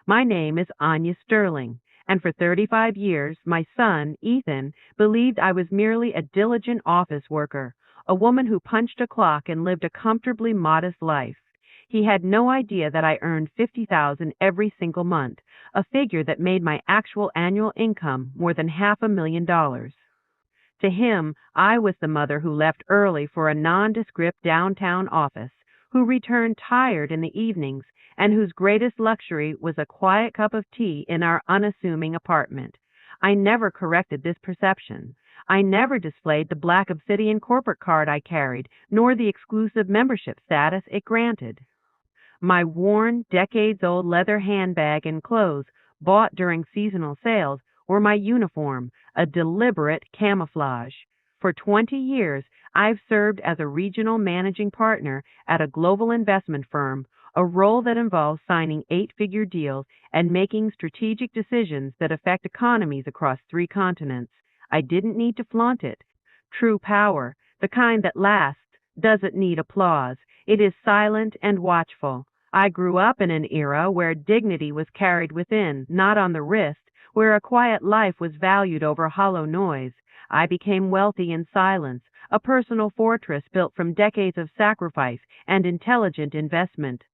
My name is Anya Sterling, and for 35 years my son, Ethan, believed I was merely a diligent office worker, a woman who punched a clock and lived a comfortably modest life. He had no idea that I earned 50,000 every single month, a figure that made my actual annual income more than $500,000. To him, I was the mother who left early for a nondescript downtown office, who returned tired in the evenings, and whose greatest luxury was a quiet cup of tea in our unassuming apartment. I never corrected this perception. I never displayed the black obsidian corporate card I carried, nor the exclusive membership status it granted. My worn, decades-old leather handbag and clothes, bought during seasonal sales, were my uniform, a deliberate camouflage. For 20 years, I've served as a regional managing partner at a global investment firm, a role that involves signing eight-figure deals and making strategic decisions that affect economies across three continents. I didn't need to flaunt it. True power, the kind that lasts, doesn't need applause. It is silent and watchful. I grew up in an era where dignity was carried within, not on the wrist, where a quiet life was valued over hollow noise. I became wealthy in silence, a personal fortress built from decades of sacrifice and intelligent investment.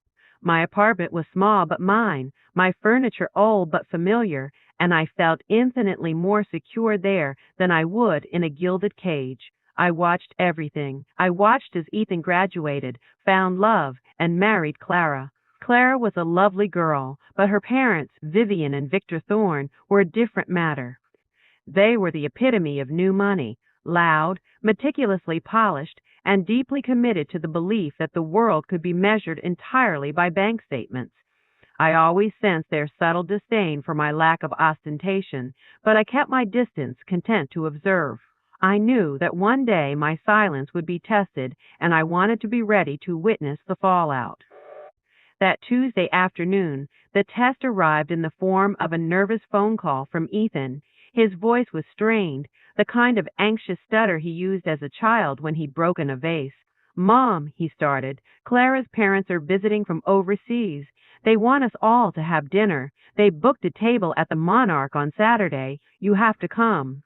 My apartment was small but mine, my furniture old but familiar, and I felt infinitely more secure there than I would in a gilded cage. I watched everything. I watched as Ethan graduated, found love, and married Clara. Clara was a lovely girl, but her parents, Vivian and Victor Thorne, were a different matter. They were the epitome of new money, loud, meticulously polished, and deeply committed to the belief that the world could be measured entirely by bank statements. I always sensed their subtle disdain for my lack of ostentation, but I kept my distance, content to observe. I knew that one day my silence would be tested, and I wanted to be ready to witness the fallout. That Tuesday afternoon, the test arrived in the form of a nervous phone call from Ethan. His voice was strained, the kind of anxious stutter he used as a child when he'd broken a vase. "Mom," he started, "Clara's parents are visiting from overseas. They want us all to have dinner. They booked a table at the Monarch on Saturday. You have to come."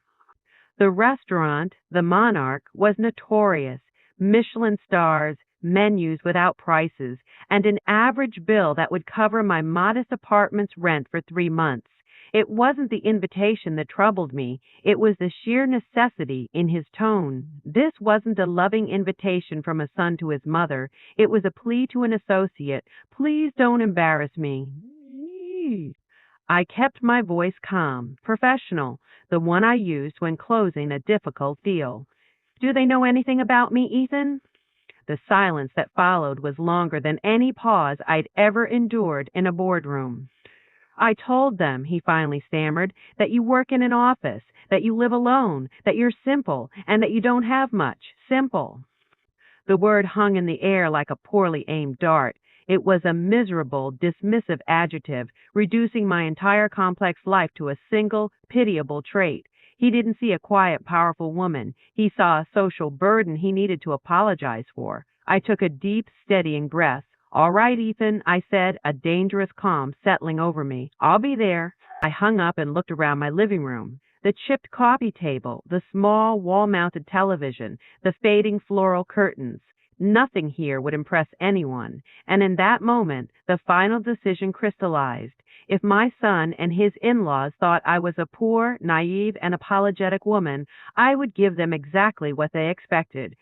The restaurant, the Monarch, was notorious. Michelin stars, menus without prices, and an average bill that would cover my modest apartment's rent for 3 months. It wasn't the invitation that troubled me. It was the sheer necessity in his tone. This wasn't a loving invitation from a son to his mother. It was a plea to an associate. "Please don't embarrass me." I kept my voice calm, professional, the one I used when closing a difficult deal. "Do they know anything about me, Ethan?" The silence that followed was longer than any pause I'd ever endured in a boardroom. "I told them," he finally stammered, "that you work in an office, that you live alone, that you're simple, and that you don't have much. Simple." The word hung in the air like a poorly aimed dart. It was a miserable, dismissive adjective, reducing my entire complex life to a single, pitiable trait. He didn't see a quiet, powerful woman. He saw a social burden he needed to apologize for. I took a deep, steadying breath. "All right, Ethan," I said, a dangerous calm settling over me. "I'll be there." I hung up and looked around my living room. The chipped coffee table, the small wall-mounted television, the fading floral curtains. Nothing here would impress anyone, and in that moment the final decision crystallized. If my son and his in-laws thought I was a poor, naive, and apologetic woman, I would give them exactly what they expected.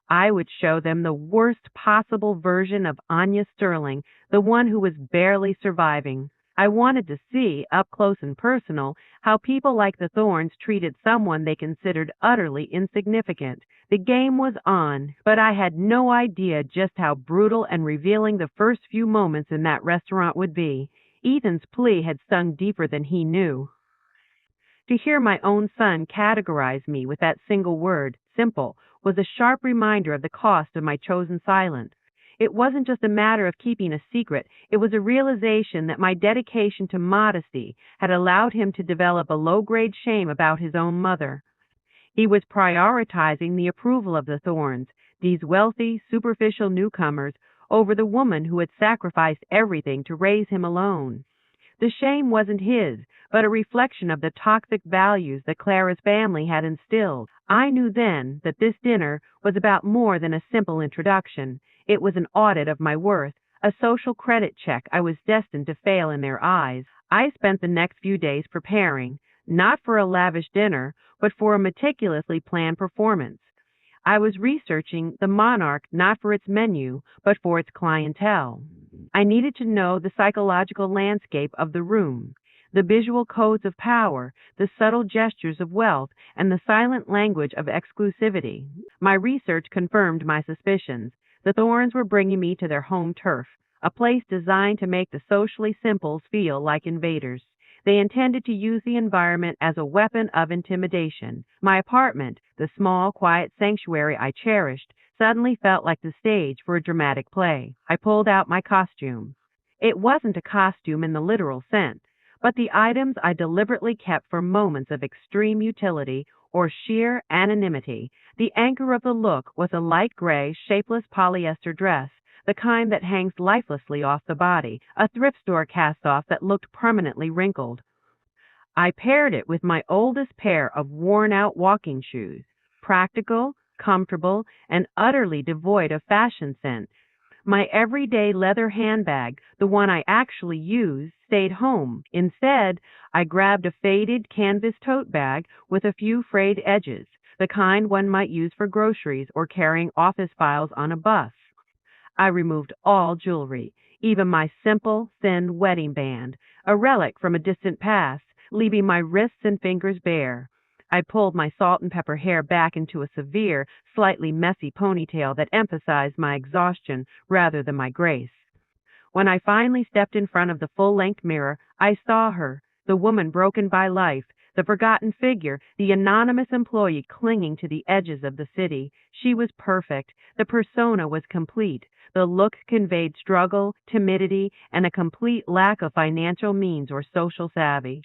I would show them the worst possible version of Anya Sterling, the one who was barely surviving. I wanted to see, up close and personal, how people like the Thorns treated someone they considered utterly insignificant. The game was on, but I had no idea just how brutal and revealing the first few moments in that restaurant would be. Ethan's plea had stung deeper than he knew. To hear my own son categorize me with that single word, simple, was a sharp reminder of the cost of my chosen silence. It wasn't just a matter of keeping a secret. It was a realization that my dedication to modesty had allowed him to develop a low-grade shame about his own mother. He was prioritizing the approval of the Thorns, these wealthy, superficial newcomers, over the woman who had sacrificed everything to raise him alone. The shame wasn't his, but a reflection of the toxic values that Clara's family had instilled. I knew then that this dinner was about more than a simple introduction. It was an audit of my worth, a social credit check I was destined to fail in their eyes. I spent the next few days preparing, not for a lavish dinner, but for a meticulously planned performance. I was researching the Monarch not for its menu, but for its clientele. I needed to know the psychological landscape of the room, the visual codes of power, the subtle gestures of wealth, and the silent language of exclusivity. My research confirmed my suspicions. The Thorns were bringing me to their home turf, a place designed to make the socially simples feel like invaders. They intended to use the environment as a weapon of intimidation. My apartment, the small, quiet sanctuary I cherished, suddenly felt like the stage for a dramatic play. I pulled out my costume. It wasn't a costume in the literal sense, but the items I deliberately kept for moments of extreme utility or sheer anonymity. The anchor of the look was a light gray, shapeless polyester dress, the kind that hangs lifelessly off the body, a thrift store cast-off that looked permanently wrinkled. I paired it with my oldest pair of worn-out walking shoes, practical, comfortable, and utterly devoid of fashion sense. My everyday leather handbag, the one I actually use, stayed home. Instead, I grabbed a faded canvas tote bag with a few frayed edges, the kind one might use for groceries or carrying office files on a bus. I removed all jewelry, even my simple, thin wedding band, a relic from a distant past, leaving my wrists and fingers bare. I pulled my salt and pepper hair back into a severe, slightly messy ponytail that emphasized my exhaustion rather than my grace. When I finally stepped in front of the full-length mirror, I saw her, the woman broken by life, the forgotten figure, the anonymous employee clinging to the edges of the city. She was perfect. The persona was complete. The look conveyed struggle, timidity, and a complete lack of financial means or social savvy.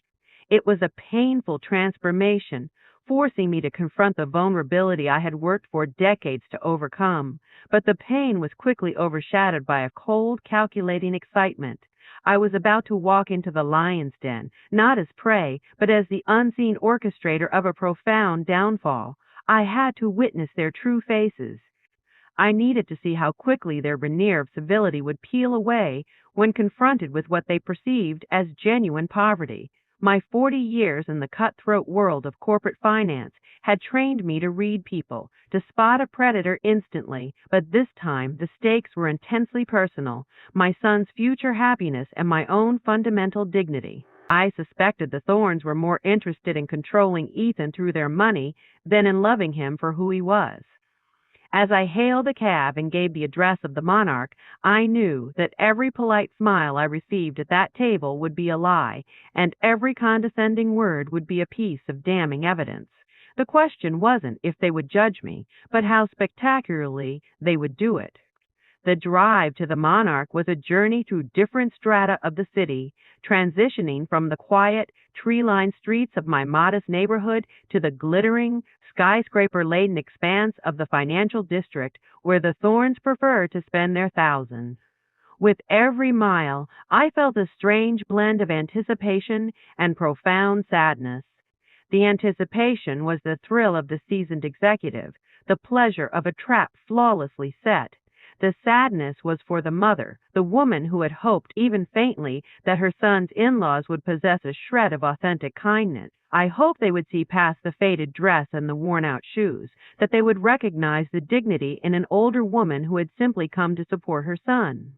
It was a painful transformation, forcing me to confront the vulnerability I had worked for decades to overcome. But the pain was quickly overshadowed by a cold, calculating excitement. I was about to walk into the lion's den, not as prey, but as the unseen orchestrator of a profound downfall. I had to witness their true faces. I needed to see how quickly their veneer of civility would peel away when confronted with what they perceived as genuine poverty. My 40 years in the cutthroat world of corporate finance had trained me to read people, to spot a predator instantly, but this time the stakes were intensely personal, my son's future happiness and my own fundamental dignity. I suspected the Thorns were more interested in controlling Ethan through their money than in loving him for who he was. As I hailed a cab and gave the address of the Monarch, I knew that every polite smile I received at that table would be a lie, and every condescending word would be a piece of damning evidence. The question wasn't if they would judge me, but how spectacularly they would do it. The drive to the Monarch was a journey through different strata of the city, transitioning from the quiet, tree-lined streets of my modest neighborhood to the glittering, skyscraper-laden expanse of the financial district where the Thorns prefer to spend their thousands. With every mile, I felt a strange blend of anticipation and profound sadness. The anticipation was the thrill of the seasoned executive, the pleasure of a trap flawlessly set. The sadness was for the mother, the woman who had hoped, even faintly, that her son's in-laws would possess a shred of authentic kindness. I hoped they would see past the faded dress and the worn-out shoes, that they would recognize the dignity in an older woman who had simply come to support her son.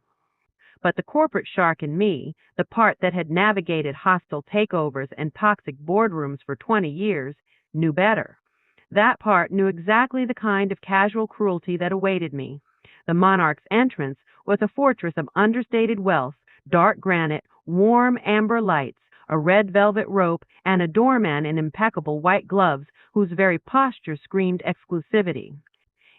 But the corporate shark in me, the part that had navigated hostile takeovers and toxic boardrooms for 20 years, knew better. That part knew exactly the kind of casual cruelty that awaited me. The Monarch's entrance was a fortress of understated wealth, dark granite, warm amber lights, a red velvet rope, and a doorman in impeccable white gloves whose very posture screamed exclusivity.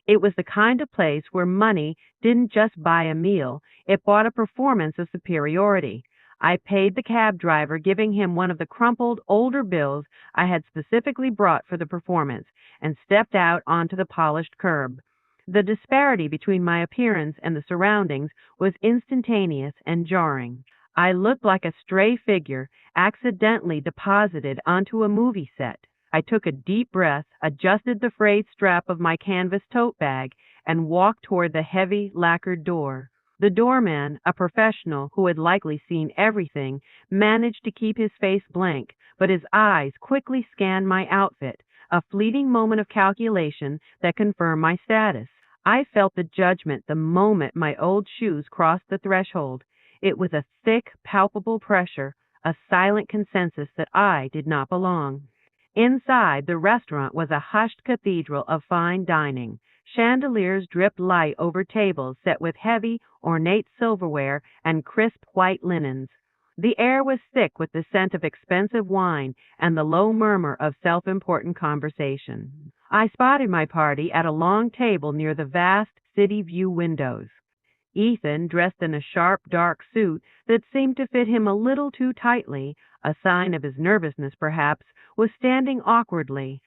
It was the kind of place where money didn't just buy a meal, it bought a performance of superiority. I paid the cab driver, giving him one of the crumpled, older bills I had specifically brought for the performance, and stepped out onto the polished curb. The disparity between my appearance and the surroundings was instantaneous and jarring. I looked like a stray figure accidentally deposited onto a movie set. I took a deep breath, adjusted the frayed strap of my canvas tote bag, and walked toward the heavy lacquered door. The doorman, a professional who had likely seen everything, managed to keep his face blank, but his eyes quickly scanned my outfit, a fleeting moment of calculation that confirmed my status. I felt the judgment the moment my old shoes crossed the threshold. It was a thick, palpable pressure, a silent consensus that I did not belong. Inside, the restaurant was a hushed cathedral of fine dining. Chandeliers dripped light over tables set with heavy, ornate silverware and crisp white linens. The air was thick with the scent of expensive wine and the low murmur of self-important conversation. I spotted my party at a long table near the vast city view windows. Ethan, dressed in a sharp, dark suit that seemed to fit him a little too tightly, a sign of his nervousness perhaps, was standing awkwardly.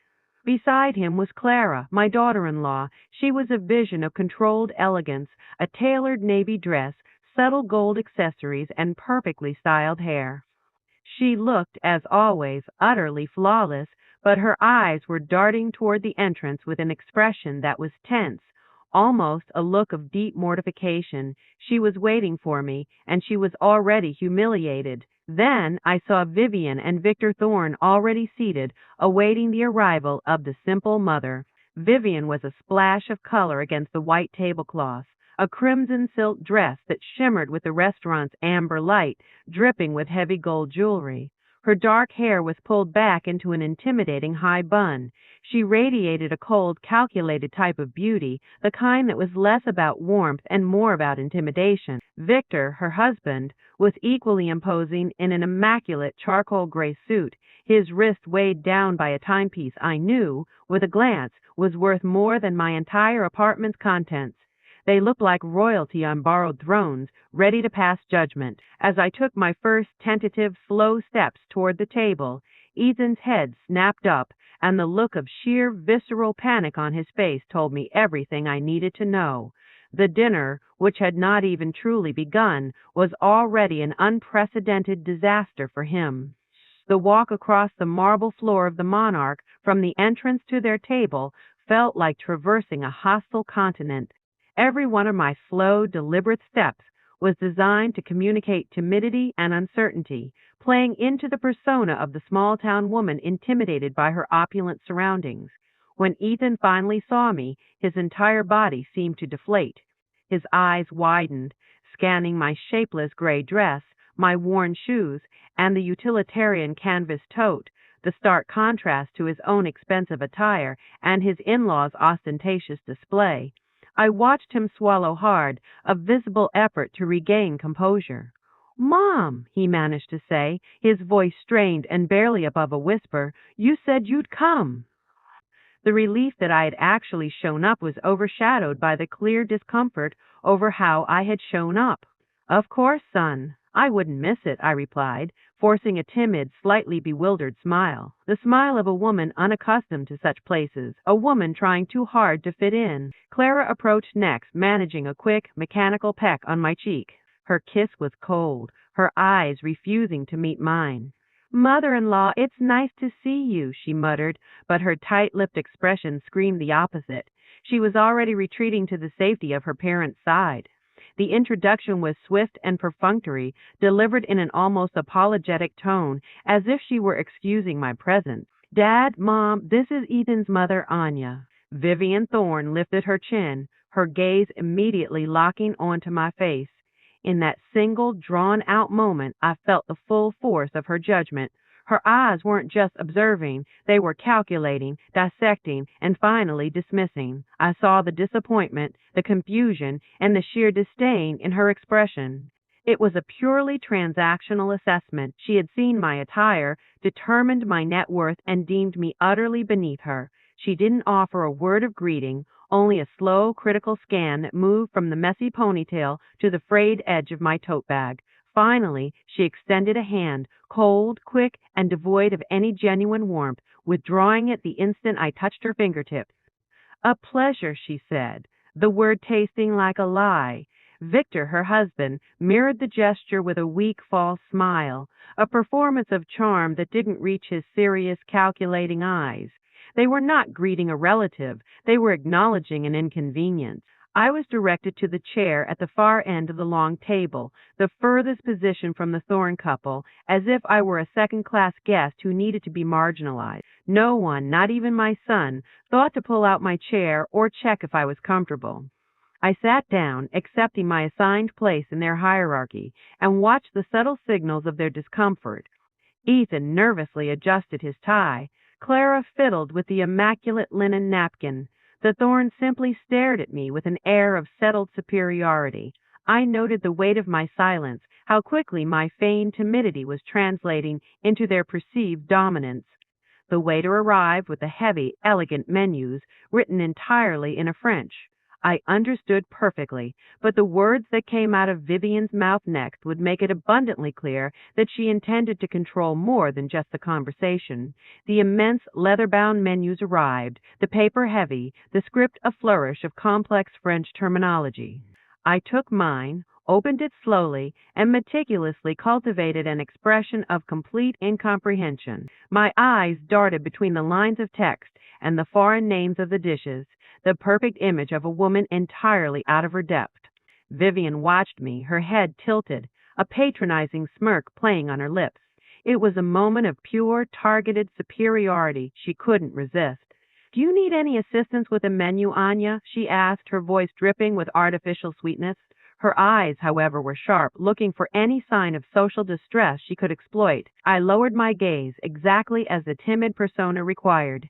Beside him was Clara, my daughter-in-law. She was a vision of controlled elegance, a tailored navy dress, subtle gold accessories, and perfectly styled hair. She looked, as always, utterly flawless, but her eyes were darting toward the entrance with an expression that was tense, almost a look of deep mortification. She was waiting for me, and she was already humiliated. Then I saw Vivian and Victor Thorne already seated, awaiting the arrival of the simple mother. Vivian was a splash of color against the white tablecloth, a crimson silk dress that shimmered with the restaurant's amber light, dripping with heavy gold jewelry. Her dark hair was pulled back into an intimidating high bun. She radiated a cold, calculated type of beauty, the kind that was less about warmth and more about intimidation. Victor, her husband, was equally imposing in an immaculate charcoal gray suit, his wrist weighed down by a timepiece I knew, with a glance, was worth more than my entire apartment's contents. They looked like royalty on borrowed thrones, ready to pass judgment. As I took my first tentative, slow steps toward the table, Ethan's head snapped up, and the look of sheer visceral panic on his face told me everything I needed to know. The dinner, which had not even truly begun, was already an unprecedented disaster for him. The walk across the marble floor of the Monarch from the entrance to their table felt like traversing a hostile continent. Every one of my slow, deliberate steps was designed to communicate timidity and uncertainty, playing into the persona of the small-town woman intimidated by her opulent surroundings. When Ethan finally saw me, his entire body seemed to deflate. His eyes widened, scanning my shapeless gray dress, my worn shoes, and the utilitarian canvas tote, the stark contrast to his own expensive attire and his in-laws' ostentatious display. I watched him swallow hard, a visible effort to regain composure. "Mom," he managed to say, his voice strained and barely above a whisper, "you said you'd come." The relief that I had actually shown up was overshadowed by the clear discomfort over how I had shown up. "Of course, son. I wouldn't miss it," I replied, forcing a timid, slightly bewildered smile. The smile of a woman unaccustomed to such places, a woman trying too hard to fit in. Clara approached next, managing a quick, mechanical peck on my cheek. Her kiss was cold, her eyes refusing to meet mine. "Mother-in-law, it's nice to see you," she muttered, but her tight-lipped expression screamed the opposite. She was already retreating to the safety of her parents' side. The introduction was swift and perfunctory, delivered in an almost apologetic tone, as if she were excusing my presence. "Dad, Mom, this is Ethan's mother, Anya." Vivian Thorne lifted her chin, her gaze immediately locking onto my face. In that single, drawn-out moment, I felt the full force of her judgment. Her eyes weren't just observing, they were calculating, dissecting, and finally dismissing. I saw the disappointment, the confusion, and the sheer disdain in her expression. It was a purely transactional assessment. She had seen my attire, determined my net worth, and deemed me utterly beneath her. She didn't offer a word of greeting, only a slow, critical scan that moved from the messy ponytail to the frayed edge of my tote bag. Finally, she extended a hand, cold, quick, and devoid of any genuine warmth, withdrawing it the instant I touched her fingertips. "A pleasure," she said, the word tasting like a lie. Victor, her husband, mirrored the gesture with a weak, false smile, a performance of charm that didn't reach his serious, calculating eyes. They were not greeting a relative, they were acknowledging an inconvenience. I was directed to the chair at the far end of the long table, the furthest position from the Thorne couple, as if I were a second-class guest who needed to be marginalized. No one, not even my son, thought to pull out my chair or check if I was comfortable. I sat down, accepting my assigned place in their hierarchy, and watched the subtle signals of their discomfort. Ethan nervously adjusted his tie. Clara fiddled with the immaculate linen napkin. The Thorns simply stared at me with an air of settled superiority. I noted the weight of my silence, how quickly my feigned timidity was translating into their perceived dominance. The waiter arrived with the heavy, elegant menus, written entirely in French. I understood perfectly, but the words that came out of Vivian's mouth next would make it abundantly clear that she intended to control more than just the conversation. The immense leather-bound menus arrived, the paper heavy, the script a flourish of complex French terminology. I took mine, opened it slowly, and meticulously cultivated an expression of complete incomprehension. My eyes darted between the lines of text and the foreign names of the dishes, the perfect image of a woman entirely out of her depth. Vivian watched me, her head tilted, a patronizing smirk playing on her lips. It was a moment of pure, targeted superiority she couldn't resist. "Do you need any assistance with the menu, Anya?" she asked, her voice dripping with artificial sweetness. Her eyes, however, were sharp, looking for any sign of social distress she could exploit. I lowered my gaze, exactly as the timid persona required.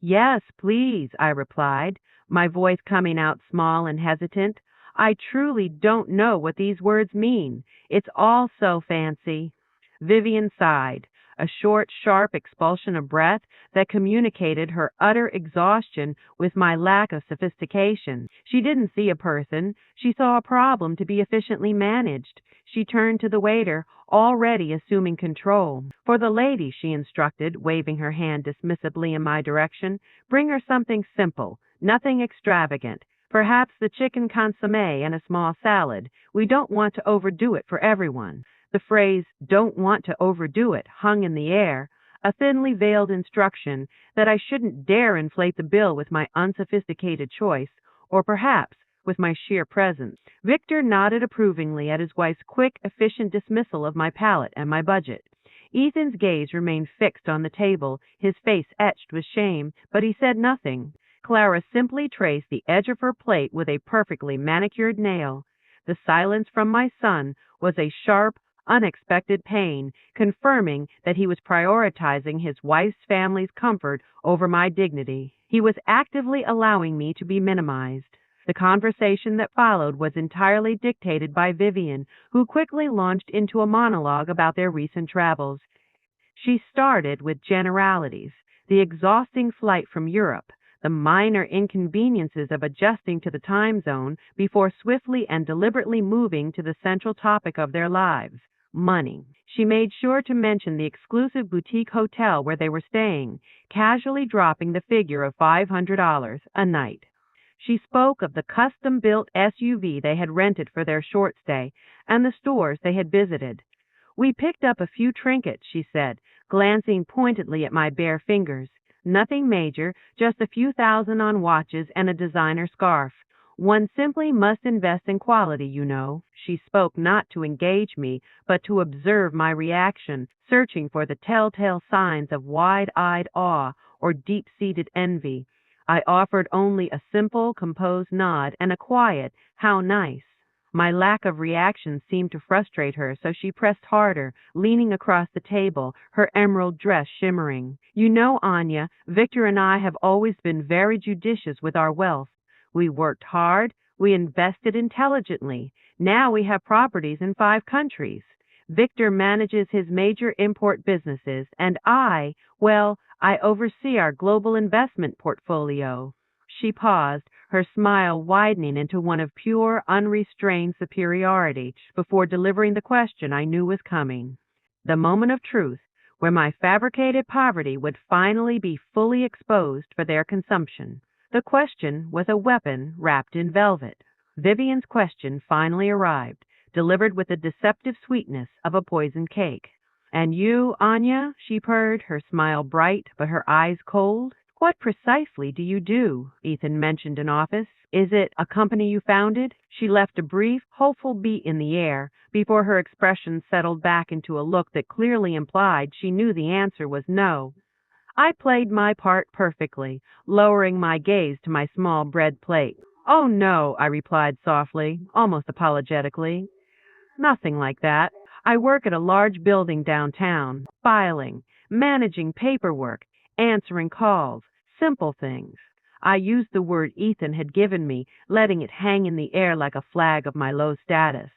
"Yes, please," I replied, my voice coming out small and hesitant. "I truly don't know what these words mean. It's all so fancy." Vivian sighed, a short, sharp expulsion of breath that communicated her utter exhaustion with my lack of sophistication. She didn't see a person. She saw a problem to be efficiently managed. She turned to the waiter, already assuming control. "For the lady," she instructed, waving her hand dismissively in my direction, "bring her something simple, nothing extravagant. Perhaps the chicken consommé and a small salad. We don't want to overdo it for everyone." The phrase, "don't want to overdo it," hung in the air, a thinly veiled instruction that I shouldn't dare inflate the bill with my unsophisticated choice, or perhaps with my sheer presence. Victor nodded approvingly at his wife's quick, efficient dismissal of my palate and my budget. Ethan's gaze remained fixed on the table, his face etched with shame, but he said nothing. Clara simply traced the edge of her plate with a perfectly manicured nail. The silence from my son was a sharp, unexpected pain, confirming that he was prioritizing his wife's family's comfort over my dignity. He was actively allowing me to be minimized. The conversation that followed was entirely dictated by Vivian, who quickly launched into a monologue about their recent travels. She started with generalities, the exhausting flight from Europe, the minor inconveniences of adjusting to the time zone before swiftly and deliberately moving to the central topic of their lives, money. She made sure to mention the exclusive boutique hotel where they were staying, casually dropping the figure of $500 a night. She spoke of the custom-built SUV they had rented for their short stay and the stores they had visited. "We picked up a few trinkets," she said, glancing pointedly at my bare fingers. "Nothing major, just a few thousand on watches and a designer scarf. One simply must invest in quality, you know." She spoke not to engage me, but to observe my reaction, searching for the telltale signs of wide-eyed awe or deep-seated envy. I offered only a simple, composed nod and a quiet, "How nice." My lack of reaction seemed to frustrate her, so she pressed harder, leaning across the table, her emerald dress shimmering. "You know, Anya, Victor and I have always been very judicious with our wealth. We worked hard, we invested intelligently. Now we have properties in 5 countries. Victor manages his major import businesses, and I oversee our global investment portfolio." She paused, her smile widening into one of pure, unrestrained superiority before delivering the question I knew was coming. The moment of truth, where my fabricated poverty would finally be fully exposed for their consumption. The question was a weapon wrapped in velvet. Vivian's question finally arrived, delivered with the deceptive sweetness of a poisoned cake. And you, Anya, she purred, her smile bright but her eyes cold. What precisely do you do? Ethan mentioned an office. Is it a company you founded? She left a brief, hopeful beat in the air before her expression settled back into a look that clearly implied she knew the answer was no. I played my part perfectly, lowering my gaze to my small bread plate. Oh, no, I replied softly, almost apologetically. Nothing like that. I work at a large building downtown, filing, managing paperwork, answering calls, simple things. I used the word Ethan had given me, letting it hang in the air like a flag of my low status.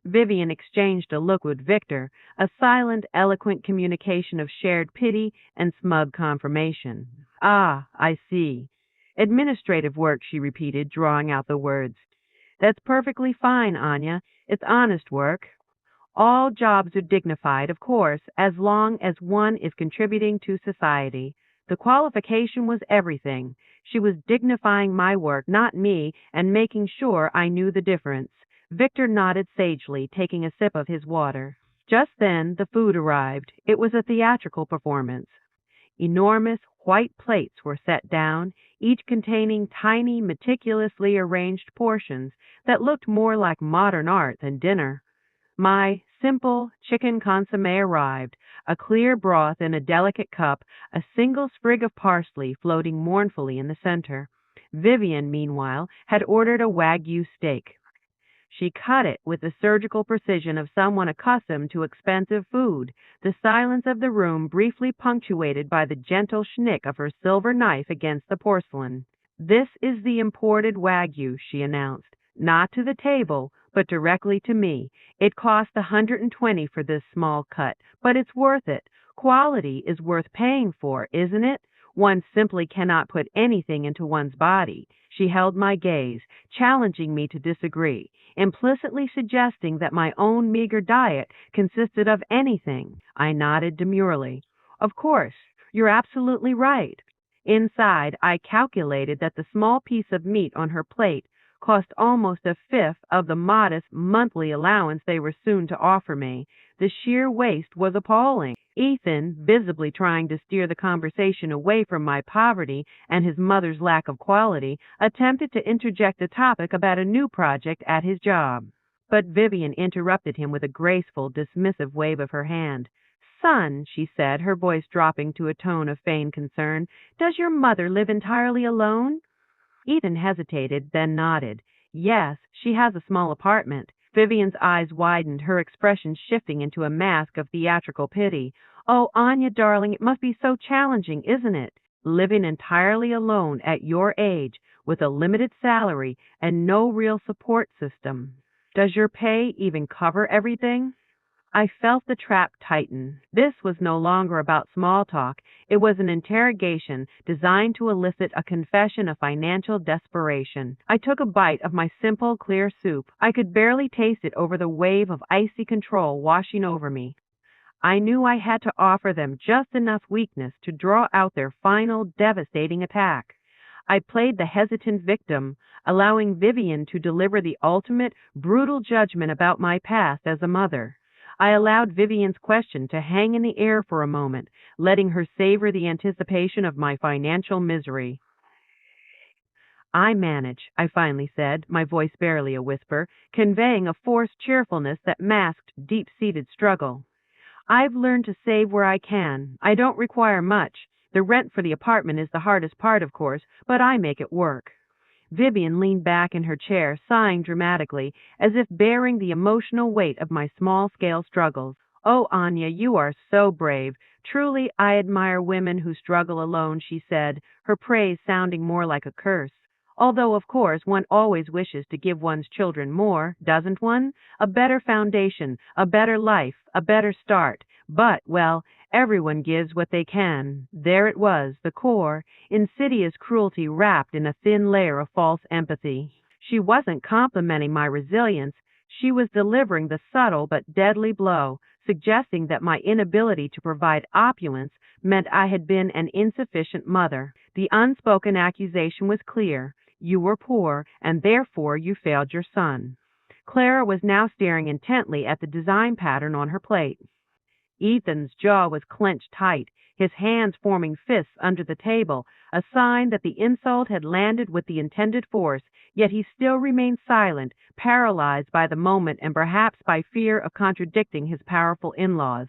Vivian exchanged a look with Victor, a silent, eloquent communication of shared pity and smug confirmation. Ah, I see. Administrative work, she repeated, drawing out the words. That's perfectly fine, Anya. It's honest work. All jobs are dignified, of course, as long as one is contributing to society. The qualification was everything. She was dignifying my work, not me, and making sure I knew the difference. Victor nodded sagely, taking a sip of his water. Just then the food arrived. It was a theatrical performance. Enormous white plates were set down, each containing tiny, meticulously arranged portions that looked more like modern art than dinner. My simple chicken consomme arrived, a clear broth in a delicate cup, a single sprig of parsley floating mournfully in the center. Vivian, meanwhile, had ordered a Wagyu steak. She cut it with the surgical precision of someone accustomed to expensive food, the silence of the room briefly punctuated by the gentle schnick of her silver knife against the porcelain. This is the imported Wagyu, she announced, not to the table, but directly to me. It cost $120 for this small cut, but it's worth it. Quality is worth paying for, isn't it? One simply cannot put anything into one's body. She held my gaze, challenging me to disagree, implicitly suggesting that my own meager diet consisted of anything. I nodded demurely. Of course, you're absolutely right. Inside, I calculated that the small piece of meat on her plate cost almost a fifth of the modest monthly allowance they were soon to offer me. The sheer waste was appalling. Ethan, visibly trying to steer the conversation away from my poverty and his mother's lack of quality, attempted to interject a topic about a new project at his job. But Vivian interrupted him with a graceful, dismissive wave of her hand. Son, she said, her voice dropping to a tone of feigned concern, does your mother live entirely alone? Ethan hesitated, then nodded. Yes, she has a small apartment. Vivian's eyes widened, her expression shifting into a mask of theatrical pity. Oh, Anya, darling, it must be so challenging, isn't it? Living entirely alone at your age, with a limited salary and no real support system. Does your pay even cover everything? I felt the trap tighten. This was no longer about small talk. It was an interrogation designed to elicit a confession of financial desperation. I took a bite of my simple, clear soup. I could barely taste it over the wave of icy control washing over me. I knew I had to offer them just enough weakness to draw out their final, devastating attack. I played the hesitant victim, allowing Vivian to deliver the ultimate, brutal judgment about my past as a mother. I allowed Vivian's question to hang in the air for a moment, letting her savor the anticipation of my financial misery. I manage, I finally said, my voice barely a whisper, conveying a forced cheerfulness that masked deep-seated struggle. I've learned to save where I can. I don't require much. The rent for the apartment is the hardest part, of course, but I make it work. Vivian leaned back in her chair, sighing dramatically, as if bearing the emotional weight of my small-scale struggles. Oh, Anya, you are so brave. Truly, I admire women who struggle alone, she said, her praise sounding more like a curse. Although, of course, one always wishes to give one's children more, doesn't one? A better foundation, a better life, a better start. But, well, everyone gives what they can. There it was, the core, insidious cruelty wrapped in a thin layer of false empathy. She wasn't complimenting my resilience. She was delivering the subtle but deadly blow, suggesting that my inability to provide opulence meant I had been an insufficient mother. The unspoken accusation was clear. You were poor, and therefore you failed your son. Clara was now staring intently at the design pattern on her plate. Ethan's jaw was clenched tight, his hands forming fists under the table, a sign that the insult had landed with the intended force, yet he still remained silent, paralyzed by the moment and perhaps by fear of contradicting his powerful in-laws.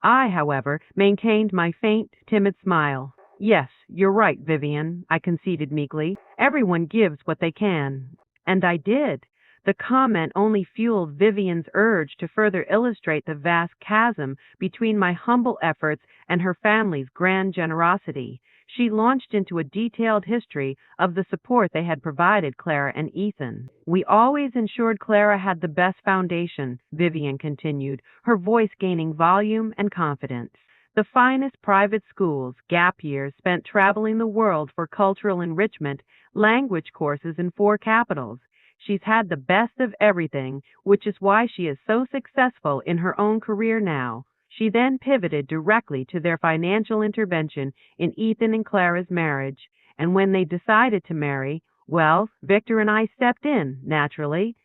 I, however, maintained my faint, timid smile. Yes, you're right, Vivian, I conceded meekly. Everyone gives what they can. And I did. The comment only fueled Vivian's urge to further illustrate the vast chasm between my humble efforts and her family's grand generosity. She launched into a detailed history of the support they had provided Clara and Ethan. We always ensured Clara had the best foundation, Vivian continued, her voice gaining volume and confidence. The finest private schools, gap years spent traveling the world for cultural enrichment, language courses in 4 capitals. She's had the best of everything, which is why she is so successful in her own career now. She then pivoted directly to their financial intervention in Ethan and Clara's marriage, and when they decided to marry, well, Victor and I stepped in, naturally.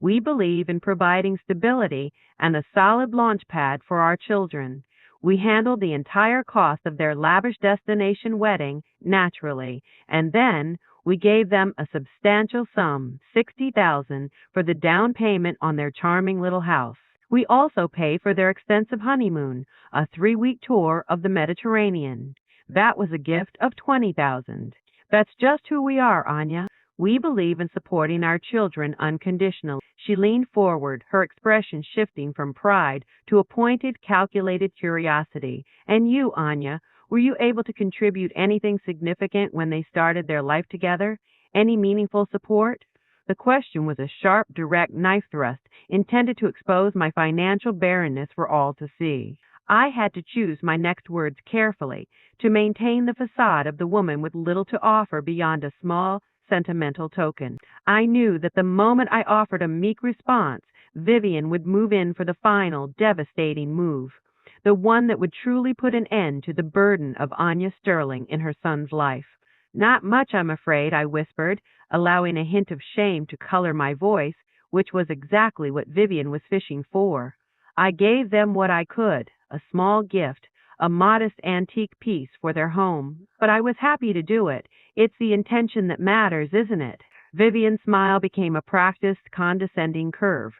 We believe in providing stability and a solid launch pad for our children. We handled the entire cost of their lavish destination wedding, naturally, and then we gave them a substantial sum, $60,000, for the down payment on their charming little house. We also pay for their extensive honeymoon, a 3-week tour of the Mediterranean. That was a gift of $20,000. That's just who we are, Anya. We believe in supporting our children unconditionally. She leaned forward, her expression shifting from pride to a pointed, calculated curiosity. And you, Anya, were you able to contribute anything significant when they started their life together? Any meaningful support? The question was a sharp, direct knife thrust intended to expose my financial barrenness for all to see. I had to choose my next words carefully to maintain the facade of the woman with little to offer beyond a small, sentimental token. I knew that the moment I offered a meek response, Vivian would move in for the final, devastating move, the one that would truly put an end to the burden of Anya Sterling in her son's life. Not much, I'm afraid, I whispered, allowing a hint of shame to color my voice, which was exactly what Vivian was fishing for. I gave them what I could, a small gift, a modest antique piece for their home, but I was happy to do it. It's the intention that matters, isn't it? Vivian's smile became a practiced, condescending curve.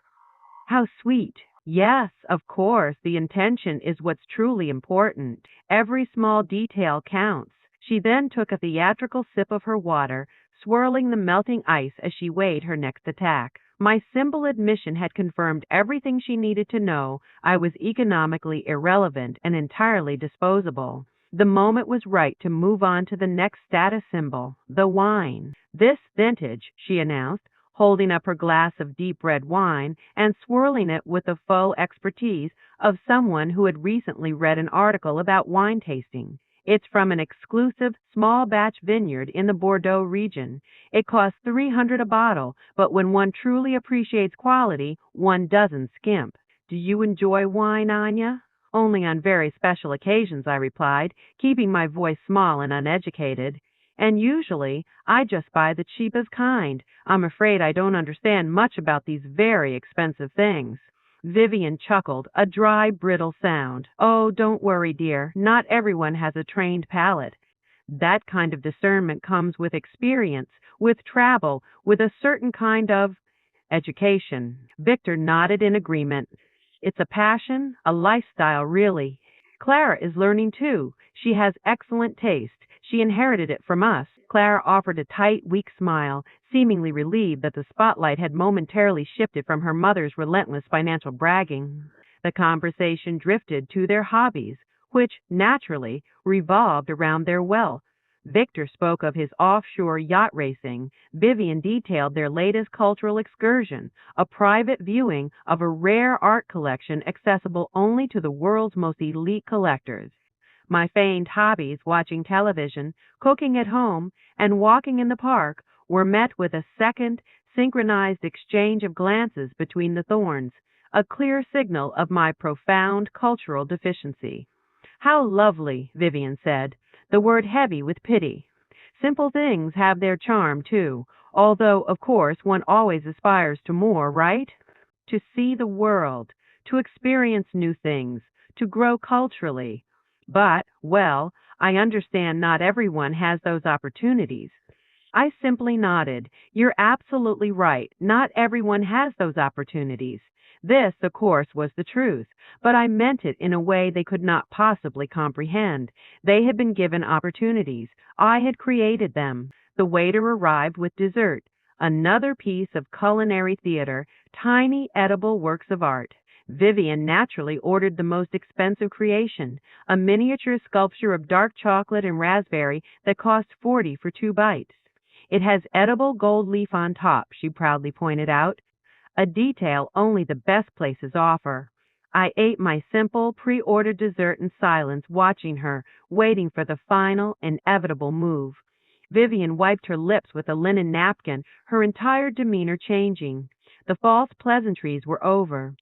How sweet. Yes, of course, the intention is what's truly important. Every small detail counts. She then took a theatrical sip of her water, swirling the melting ice as she weighed her next attack. My simple admission had confirmed everything she needed to know. I was economically irrelevant and entirely disposable. The moment was right to move on to the next status symbol, the wine. This vintage, she announced, holding up her glass of deep red wine and swirling it with the faux expertise of someone who had recently read an article about wine tasting. It's from an exclusive small batch vineyard in the Bordeaux region. It costs $300 a bottle, but when one truly appreciates quality, one doesn't skimp. Do you enjoy wine, Anya? Only on very special occasions, I replied, keeping my voice small and uneducated. And usually, I just buy the cheapest kind. I'm afraid I don't understand much about these very expensive things. Vivian chuckled, a dry, brittle sound. Oh, don't worry, dear. Not everyone has a trained palate. That kind of discernment comes with experience, with travel, with a certain kind of education. Victor nodded in agreement. It's a passion, a lifestyle, really. Clara is learning too. She has excellent taste. She inherited it from us. Clara offered a tight, weak smile, seemingly relieved that the spotlight had momentarily shifted from her mother's relentless financial bragging. The conversation drifted to their hobbies, which, naturally, revolved around their wealth. Victor spoke of his offshore yacht racing. Vivian detailed their latest cultural excursion, a private viewing of a rare art collection accessible only to the world's most elite collectors. My feigned hobbies, watching television, cooking at home, and walking in the park, were met with a second, synchronized exchange of glances between the thorns, a clear signal of my profound cultural deficiency. How lovely, Vivian said, the word heavy with pity. Simple things have their charm too, although, of course, one always aspires to more, right? To see the world, to experience new things, to grow culturally. But, well, I understand not everyone has those opportunities. I simply nodded. You're absolutely right. Not everyone has those opportunities. This, of course, was the truth, but I meant it in a way they could not possibly comprehend. They had been given opportunities. I had created them. The waiter arrived with dessert, another piece of culinary theater, tiny edible works of art. Vivian naturally ordered the most expensive creation, a miniature sculpture of dark chocolate and raspberry that cost 40 for 2 bites. It has edible gold leaf on top, she proudly pointed out, a detail only the best places offer. I ate my simple, pre-ordered dessert in silence, watching her, waiting for the final, inevitable move. Vivian wiped her lips with a linen napkin, her entire demeanor changing. The false pleasantries were over.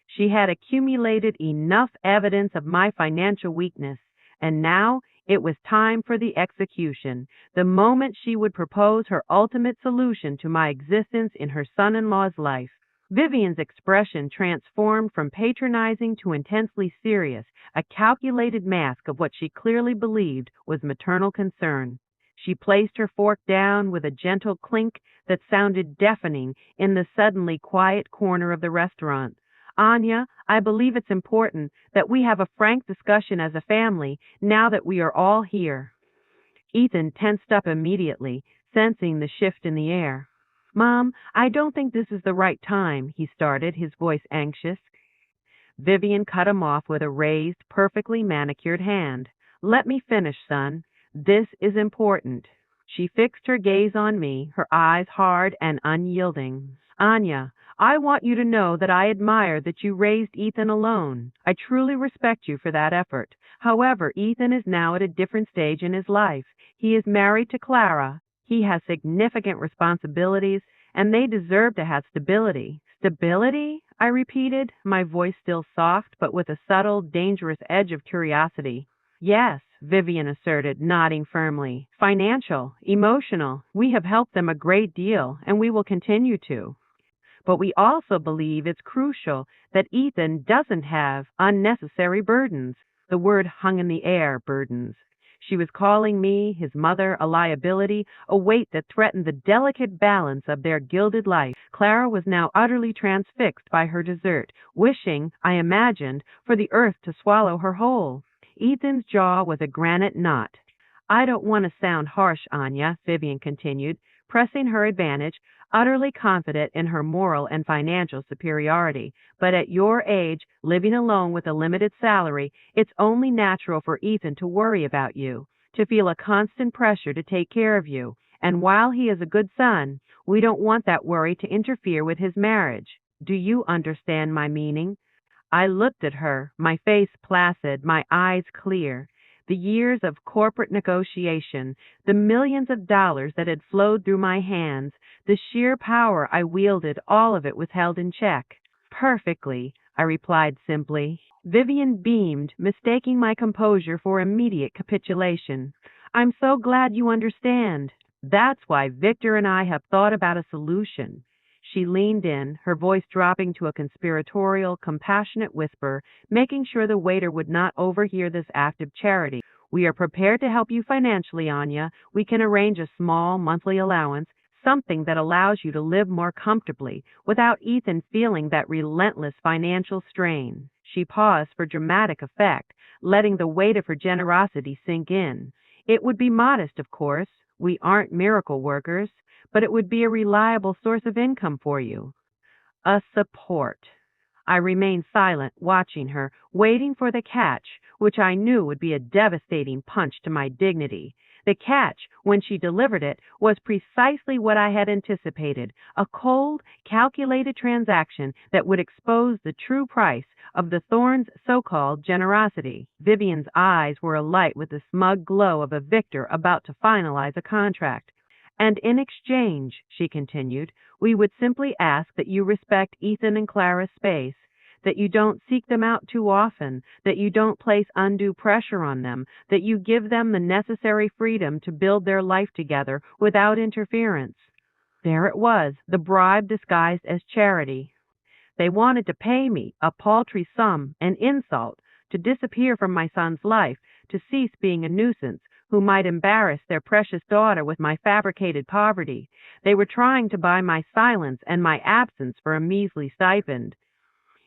She had accumulated enough evidence of my financial weakness, and now it was time for the execution, the moment she would propose her ultimate solution to my existence in her son-in-law's life. Vivian's expression transformed from patronizing to intensely serious, a calculated mask of what she clearly believed was maternal concern. She placed her fork down with a gentle clink that sounded deafening in the suddenly quiet corner of the restaurant. Anya, I believe it's important that we have a frank discussion as a family now that we are all here. Ethan tensed up immediately, sensing the shift in the air. Mom, I don't think this is the right time, he started, his voice anxious. Vivian cut him off with a raised, perfectly manicured hand. Let me finish, son. This is important. She fixed her gaze on me, her eyes hard and unyielding. Anya, I want you to know that I admire that you raised Ethan alone. I truly respect you for that effort. However, Ethan is now at a different stage in his life. He is married to Clara. He has significant responsibilities, and they deserve to have stability. Stability? I repeated, my voice still soft, but with a subtle, dangerous edge of curiosity. Yes, Vivian asserted, nodding firmly. Financial, emotional. We have helped them a great deal, and we will continue to. But we also believe it's crucial that Ethan doesn't have unnecessary burdens. The word hung in the air, burdens. She was calling me, his mother, a liability, a weight that threatened the delicate balance of their gilded life. Clara was now utterly transfixed by her dessert, wishing, I imagined, for the earth to swallow her whole. Ethan's jaw was a granite knot. I don't want to sound harsh, Anya, Vivian continued, pressing her advantage, utterly confident in her moral and financial superiority. But at your age, living alone with a limited salary, it's only natural for Ethan to worry about you, to feel a constant pressure to take care of you. And while he is a good son, we don't want that worry to interfere with his marriage. Do you understand my meaning? I looked at her, my face placid, my eyes clear. The years of corporate negotiation, the millions of dollars that had flowed through my hands, the sheer power I wielded, all of it was held in check. Perfectly, I replied simply. Vivian beamed, mistaking my composure for immediate capitulation. I'm so glad you understand. That's why Victor and I have thought about a solution. She leaned in, her voice dropping to a conspiratorial, compassionate whisper, making sure the waiter would not overhear this act of charity. We are prepared to help you financially, Anya. We can arrange a small monthly allowance, something that allows you to live more comfortably without Ethan feeling that relentless financial strain. She paused for dramatic effect, letting the weight of her generosity sink in. It would be modest, of course. We aren't miracle workers, but it would be a reliable source of income for you. A support. I remained silent, watching her, waiting for the catch, which I knew would be a devastating punch to my dignity. The catch, when she delivered it, was precisely what I had anticipated, a cold, calculated transaction that would expose the true price of the Thorns' so-called generosity. Vivian's eyes were alight with the smug glow of a victor about to finalize a contract. And in exchange, she continued, we would simply ask that you respect Ethan and Clara's space. that you don't seek them out too often, that you don't place undue pressure on them, that you give them the necessary freedom to build their life together without interference. There it was, the bribe disguised as charity. They wanted to pay me a paltry sum, an insult, to disappear from my son's life, to cease being a nuisance who might embarrass their precious daughter with my fabricated poverty. They were trying to buy my silence and my absence for a measly stipend.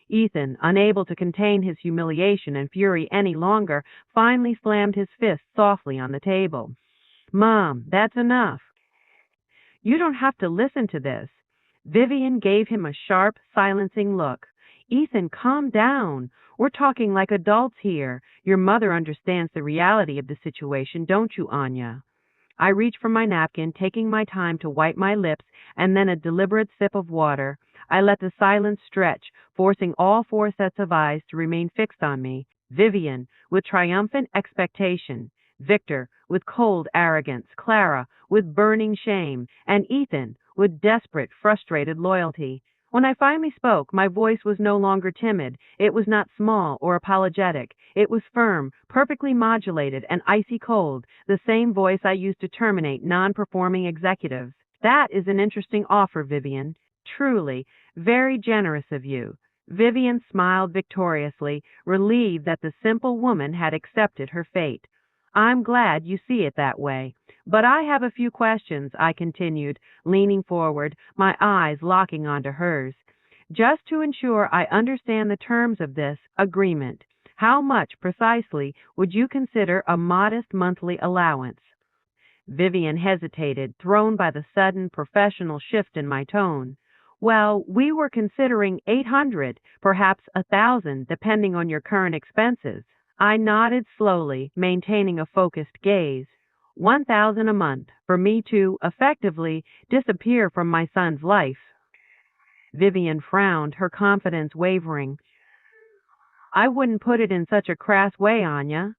Ethan, unable to contain his humiliation and fury any longer, finally slammed his fist softly on the table. "Mom, that's enough. You don't have to listen to this." Vivian gave him a sharp, silencing look. "Ethan, calm down. We're talking like adults here. Your mother understands the reality of the situation, don't you, Anya?" I reached for my napkin, taking my time to wipe my lips and then a deliberate sip of water. I let the silence stretch, forcing all four sets of eyes to remain fixed on me. Vivian, with triumphant expectation. Victor, with cold arrogance. Clara, with burning shame. And Ethan, with desperate, frustrated loyalty. When I finally spoke, my voice was no longer timid. It was not small or apologetic. It was firm, perfectly modulated, and icy cold, the same voice I used to terminate non-performing executives. "That is an interesting offer, Vivian. Truly, very generous of you." Vivian smiled victoriously, relieved that the simple woman had accepted her fate. "I'm glad you see it that way. But I have a few questions," I continued, leaning forward, my eyes locking onto hers. "Just to ensure I understand the terms of this agreement, how much precisely would you consider a modest monthly allowance?" Vivian hesitated, thrown by the sudden professional shift in my tone. "Well, we were considering 800, perhaps 1,000, depending on your current expenses." I nodded slowly, maintaining a focused gaze. 1,000 a month for me to, effectively, disappear from my son's life. Vivian frowned, her confidence wavering. "I wouldn't put it in such a crass way, Anya."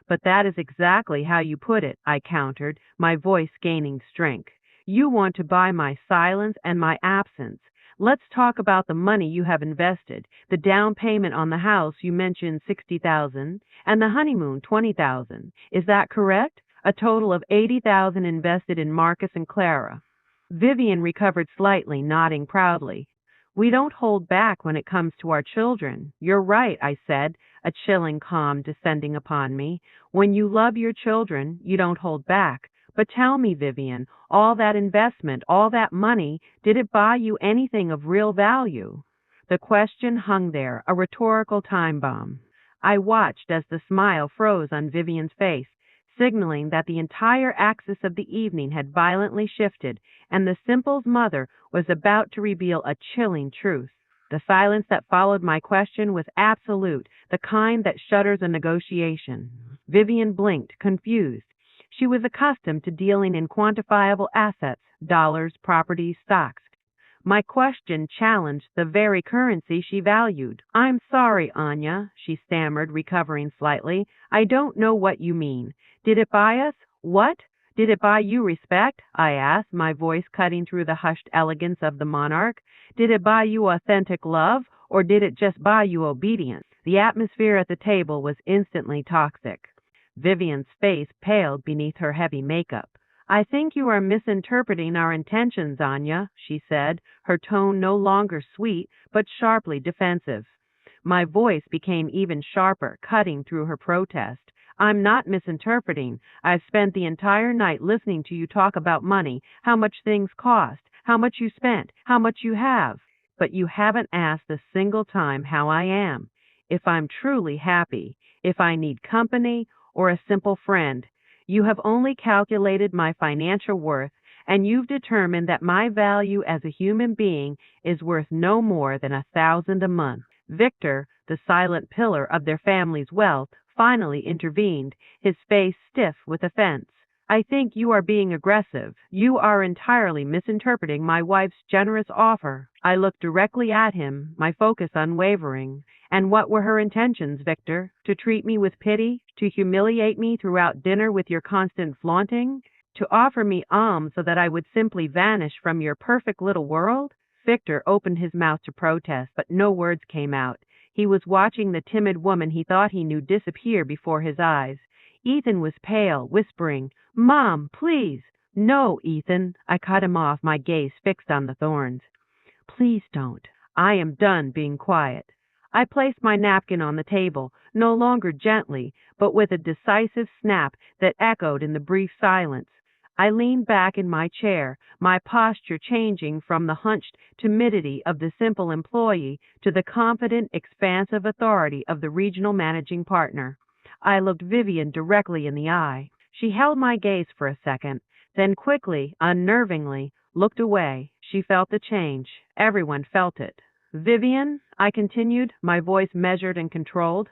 "But that is exactly how you put it," I countered, my voice gaining strength. "You want to buy my silence and my absence. Let's talk about the money you have invested. The down payment on the house, you mentioned 60,000, and the honeymoon 20,000. Is that correct? A total of 80,000 invested in Marcus and Clara." Vivian recovered slightly, nodding proudly. "We don't hold back when it comes to our children." "You're right," I said, a chilling calm descending upon me. "When you love your children, you don't hold back. But tell me, Vivian, all that investment, all that money, did it buy you anything of real value?" The question hung there, a rhetorical time bomb. I watched as the smile froze on Vivian's face, signaling that the entire axis of the evening had violently shifted, and the Simple's mother was about to reveal a chilling truth. The silence that followed my question was absolute, the kind that shudders a negotiation. Vivian blinked, confused. She was accustomed to dealing in quantifiable assets, dollars, properties, stocks. My question challenged the very currency she valued. "I'm sorry, Anya," she stammered, recovering slightly. "I don't know what you mean. Did it buy us what? Did it buy you respect?" I asked, my voice cutting through the hushed elegance of the monarch. "Did it buy you authentic love, or did it just buy you obedience?" The atmosphere at the table was instantly toxic. Vivian's face paled beneath her heavy makeup. "I think you are misinterpreting our intentions, Anya," she said, her tone no longer sweet, but sharply defensive. My voice became even sharper, cutting through her protest. "I'm not misinterpreting. I've spent the entire night listening to you talk about money, how much things cost, how much you spent, how much you have. But you haven't asked a single time how I am, if I'm truly happy, if I need company, or a simple friend. You have only calculated my financial worth, and you've determined that my value as a human being is worth no more than 1,000 a month." Victor, the silent pillar of their family's wealth, finally intervened, his face stiff with offense. "I think you are being aggressive. You are entirely misinterpreting my wife's generous offer." I looked directly at him, my focus unwavering. "And what were her intentions, Victor? To treat me with pity? To humiliate me throughout dinner with your constant flaunting? To offer me alms so that I would simply vanish from your perfect little world?" Victor opened his mouth to protest, but no words came out. He was watching the timid woman he thought he knew disappear before his eyes. Ethan was pale, whispering, "Mom, please." "No, Ethan." I cut him off, my gaze fixed on the thorns. "Please don't. I am done being quiet." I placed my napkin on the table, no longer gently, but with a decisive snap that echoed in the brief silence. I leaned back in my chair, my posture changing from the hunched timidity of the simple employee to the confident, expansive authority of the regional managing partner. I looked Vivian directly in the eye. She held my gaze for a second, then quickly, unnervingly, looked away. She felt the change. Everyone felt it. "Vivian," I continued, my voice measured and controlled,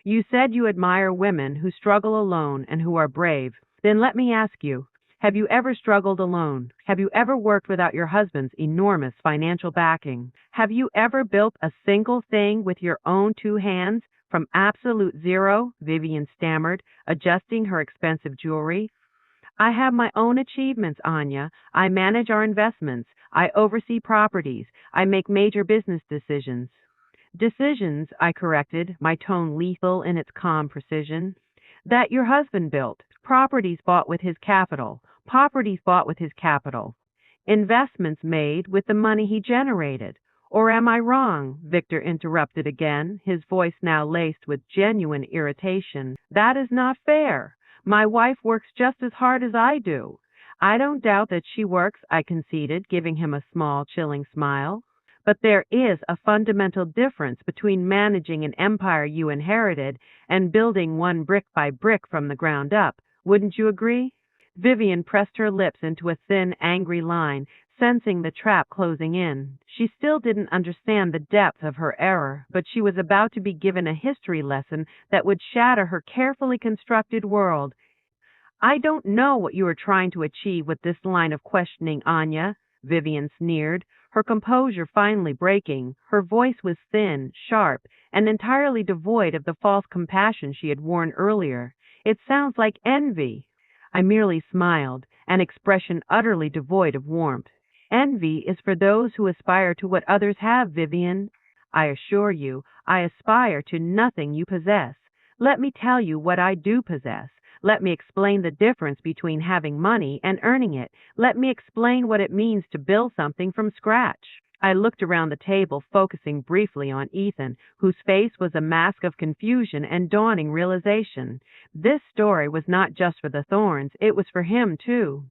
"you said you admire women who struggle alone and who are brave. Then let me ask you, have you ever struggled alone? Have you ever worked without your husband's enormous financial backing? Have you ever built a single thing with your own two hands from absolute zero?" Vivian stammered, adjusting her expensive jewelry. "I have my own achievements, Anya. I manage our investments. I oversee properties. I make major business decisions." "Decisions," I corrected, my tone lethal in its calm precision. "That your husband built. Properties bought with his capital. Properties bought with his capital. Investments made with the money he generated. Or am I wrong?" Victor interrupted again, his voice now laced with genuine irritation. "That is not fair. My wife works just as hard as I do." "I don't doubt that she works," I conceded, giving him a small, chilling smile. "But there is a fundamental difference between managing an empire you inherited and building one brick by brick from the ground up. Wouldn't you agree?" Vivian pressed her lips into a thin, angry line, sensing the trap closing in. She still didn't understand the depth of her error, but she was about to be given a history lesson that would shatter her carefully constructed world. "I don't know what you are trying to achieve with this line of questioning, Anya," Vivian sneered, her composure finally breaking. Her voice was thin, sharp, and entirely devoid of the false compassion she had worn earlier. "It sounds like envy." I merely smiled, an expression utterly devoid of warmth. "Envy is for those who aspire to what others have, Vivian. I assure you, I aspire to nothing you possess. Let me tell you what I do possess. Let me explain the difference between having money and earning it. Let me explain what it means to build something from scratch." I looked around the table, focusing briefly on Ethan, whose face was a mask of confusion and dawning realization. This story was not just for the Thorns, it was for him, too.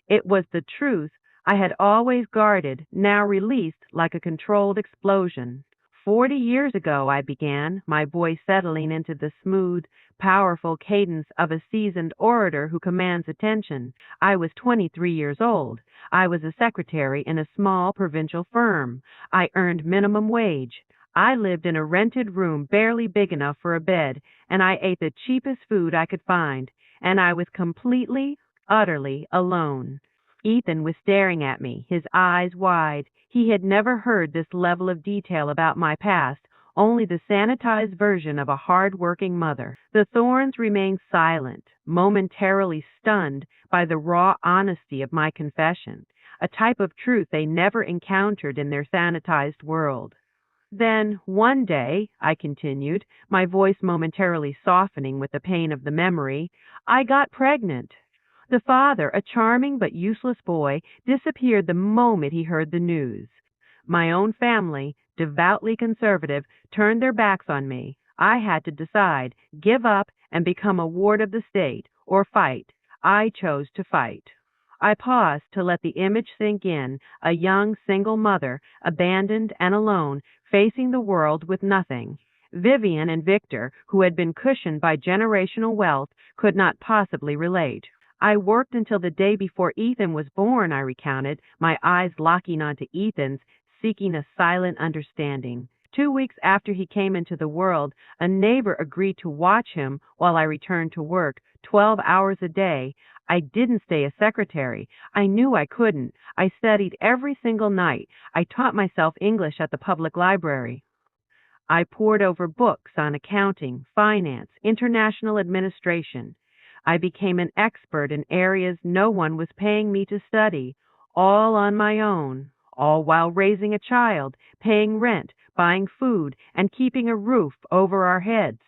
It was the truth I had always guarded, now released like a controlled explosion. 40 years ago, I began, my voice settling into the smooth, powerful cadence of a seasoned orator who commands attention. I was 23 years old. I was a secretary in a small provincial firm. I earned minimum wage. I lived in a rented room barely big enough for a bed, and I ate the cheapest food I could find. And I was completely, utterly alone. Ethan was staring at me, his eyes wide. He had never heard this level of detail about my past, only the sanitized version of a hard-working mother. The Thorns remained silent, momentarily stunned by the raw honesty of my confession, a type of truth they never encountered in their sanitized world. "Then, one day," I continued, my voice momentarily softening with the pain of the memory, "I got pregnant." The father, a charming but useless boy, disappeared the moment he heard the news. My own family, devoutly conservative, turned their backs on me. I had to decide, give up and become a ward of the state, or fight. I chose to fight. I paused to let the image sink in, a young single mother, abandoned and alone, facing the world with nothing. Vivian and Victor, who had been cushioned by generational wealth, could not possibly relate. "I worked until the day before Ethan was born," I recounted, my eyes locking onto Ethan's, seeking a silent understanding. 2 weeks after he came into the world, a neighbor agreed to watch him while I returned to work, 12 hours a day. I didn't stay a secretary. I knew I couldn't. I studied every single night. I taught myself English at the public library. I pored over books on accounting, finance, international administration. I became an expert in areas no one was paying me to study, all on my own, all while raising a child, paying rent, buying food, and keeping a roof over our heads.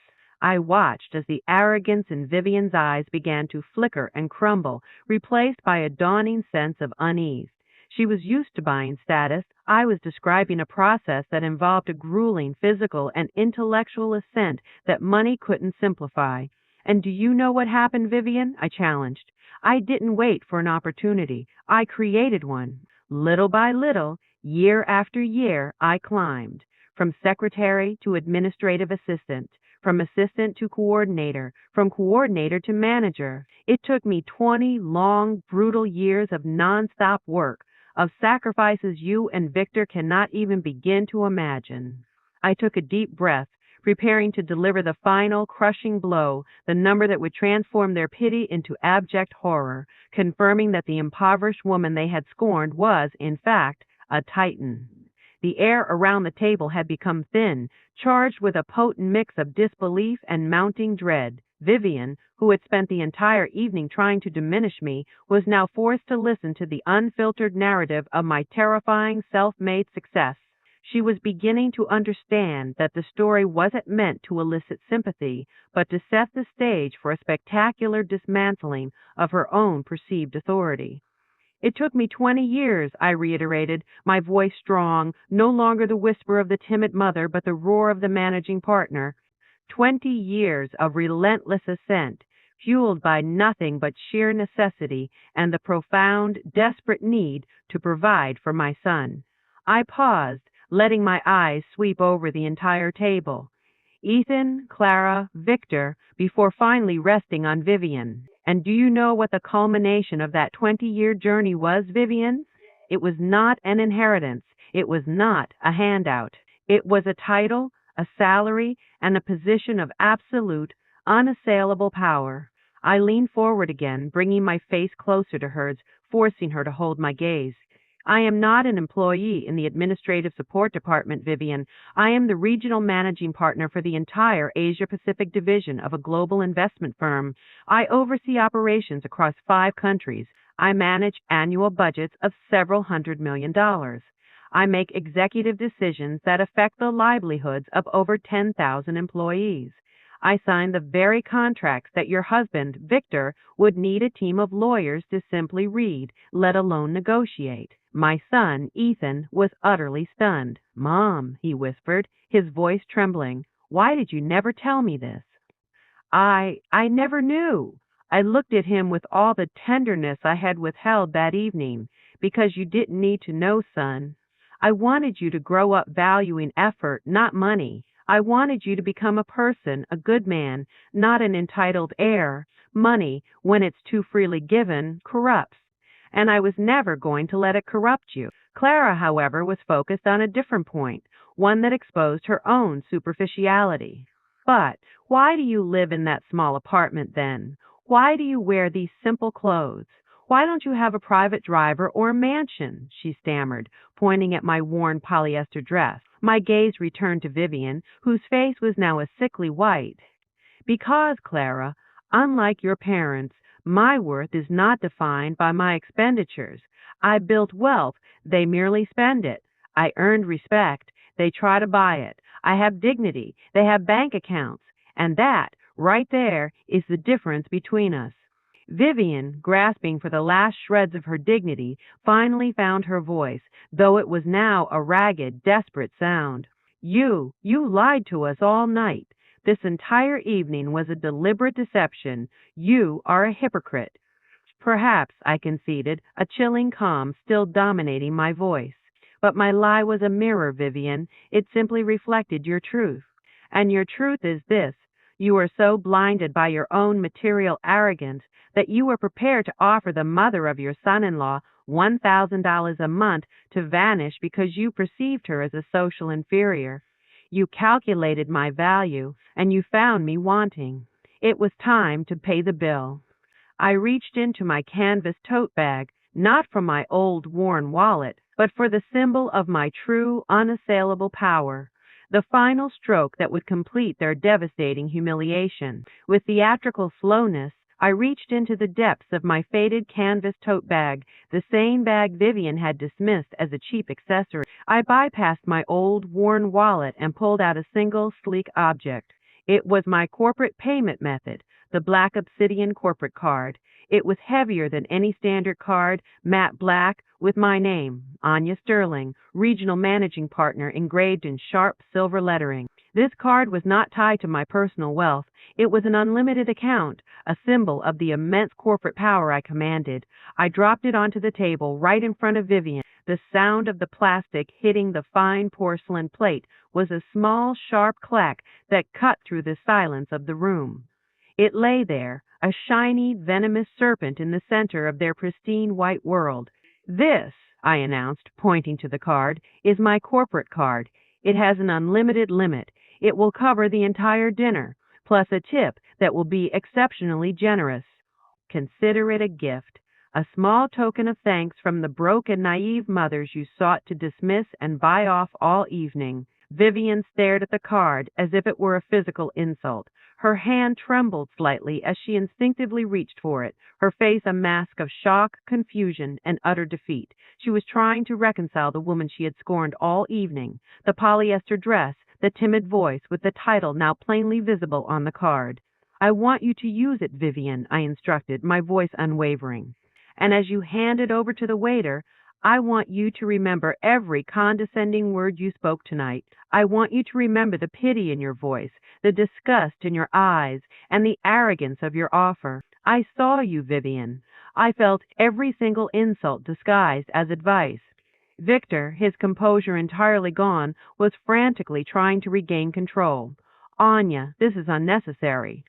I watched as the arrogance in Vivian's eyes began to flicker and crumble, replaced by a dawning sense of unease. She was used to buying status. I was describing a process that involved a grueling physical and intellectual ascent that money couldn't simplify. And do you know what happened, Vivian? I challenged. I didn't wait for an opportunity. I created one. Little by little, year after year, I climbed. From secretary to administrative assistant, from assistant to coordinator, from coordinator to manager. It took me 20 long, brutal years of nonstop work, of sacrifices you and Victor cannot even begin to imagine. I took a deep breath, preparing to deliver the final crushing blow, the number that would transform their pity into abject horror, confirming that the impoverished woman they had scorned was, in fact, a titan. The air around the table had become thin, charged with a potent mix of disbelief and mounting dread. Vivian, who had spent the entire evening trying to diminish me, was now forced to listen to the unfiltered narrative of my terrifying self-made success. She was beginning to understand that the story wasn't meant to elicit sympathy, but to set the stage for a spectacular dismantling of her own perceived authority. It took me 20 years, I reiterated, my voice strong, no longer the whisper of the timid mother, but the roar of the managing partner. 20 years of relentless ascent, fueled by nothing but sheer necessity and the profound, desperate need to provide for my son. I paused, letting my eyes sweep over the entire table. Ethan, Clara, Victor, before finally resting on Vivian. And do you know what the culmination of that 20-year journey was, Vivian? It was not an inheritance. It was not a handout. It was a title, a salary, and a position of absolute, unassailable power. I leaned forward again, bringing my face closer to hers, forcing her to hold my gaze. I am not an employee in the administrative support department, Vivian. I am the regional managing partner for the entire Asia-Pacific division of a global investment firm. I oversee operations across 5 countries. I manage annual budgets of several $100 million. I make executive decisions that affect the livelihoods of over 10,000 employees. I sign the very contracts that your husband, Victor, would need a team of lawyers to simply read, let alone negotiate. My son, Ethan, was utterly stunned. "Mom," he whispered, his voice trembling, "why did you never tell me this?" I never knew. I looked at him with all the tenderness I had withheld that evening. "Because you didn't need to know, son. I wanted you to grow up valuing effort, not money. I wanted you to become a person, a good man, not an entitled heir. Money, when it's too freely given, corrupts. And I was never going to let it corrupt you." Clara, however, was focused on a different point, one that exposed her own superficiality. "But why do you live in that small apartment then? Why do you wear these simple clothes? Why don't you have a private driver or a mansion?" she stammered, pointing at my worn polyester dress. My gaze returned to Vivian, whose face was now a sickly white. "Because, Clara, unlike your parents, my worth is not defined by my expenditures. I built wealth, they merely spend it. I earned respect, they try to buy it. I have dignity, they have bank accounts. And that, right there, is the difference between us." Vivian, grasping for the last shreds of her dignity, finally found her voice, though it was now a ragged, desperate sound. You lied to us all night. This entire evening was a deliberate deception. You are a hypocrite." "Perhaps," I conceded, a chilling calm still dominating my voice. "But my lie was a mirror, Vivian. It simply reflected your truth. And your truth is this. You are so blinded by your own material arrogance that you were prepared to offer the mother of your son-in-law $1,000 a month to vanish because you perceived her as a social inferior. You calculated my value, and you found me wanting. It was time to pay the bill." I reached into my canvas tote bag, not for my old worn wallet, but for the symbol of my true, unassailable power, the final stroke that would complete their devastating humiliation. With theatrical slowness, I reached into the depths of my faded canvas tote bag, the same bag Vivian had dismissed as a cheap accessory. I bypassed my old, worn wallet and pulled out a single, sleek object. It was my corporate payment method, the black obsidian corporate card. It was heavier than any standard card, matte black, with my name, Anya Sterling, regional managing partner, engraved in sharp silver lettering. This card was not tied to my personal wealth. It was an unlimited account, a symbol of the immense corporate power I commanded. I dropped it onto the table right in front of Vivian. The sound of the plastic hitting the fine porcelain plate was a small, sharp clack that cut through the silence of the room. It lay there, a shiny, venomous serpent in the center of their pristine white world. "This," I announced, pointing to the card, "is my corporate card. It has an unlimited limit. It will cover the entire dinner, plus a tip that will be exceptionally generous. Consider it a gift, a small token of thanks from the broke and naive mothers you sought to dismiss and buy off all evening." Vivian stared at the card as if it were a physical insult. Her hand trembled slightly as she instinctively reached for it, her face a mask of shock, confusion, and utter defeat. She was trying to reconcile the woman she had scorned all evening, the polyester dress, the timid voice, with the title now plainly visible on the card. "I want you to use it, Vivian," I instructed, my voice unwavering. "And as you hand it over to the waiter, I want you to remember every condescending word you spoke tonight. I want you to remember the pity in your voice, the disgust in your eyes, and the arrogance of your offer. I saw you, Vivian. I felt every single insult disguised as advice." Victor, his composure entirely gone, was frantically trying to regain control. "Anya, this is unnecessary.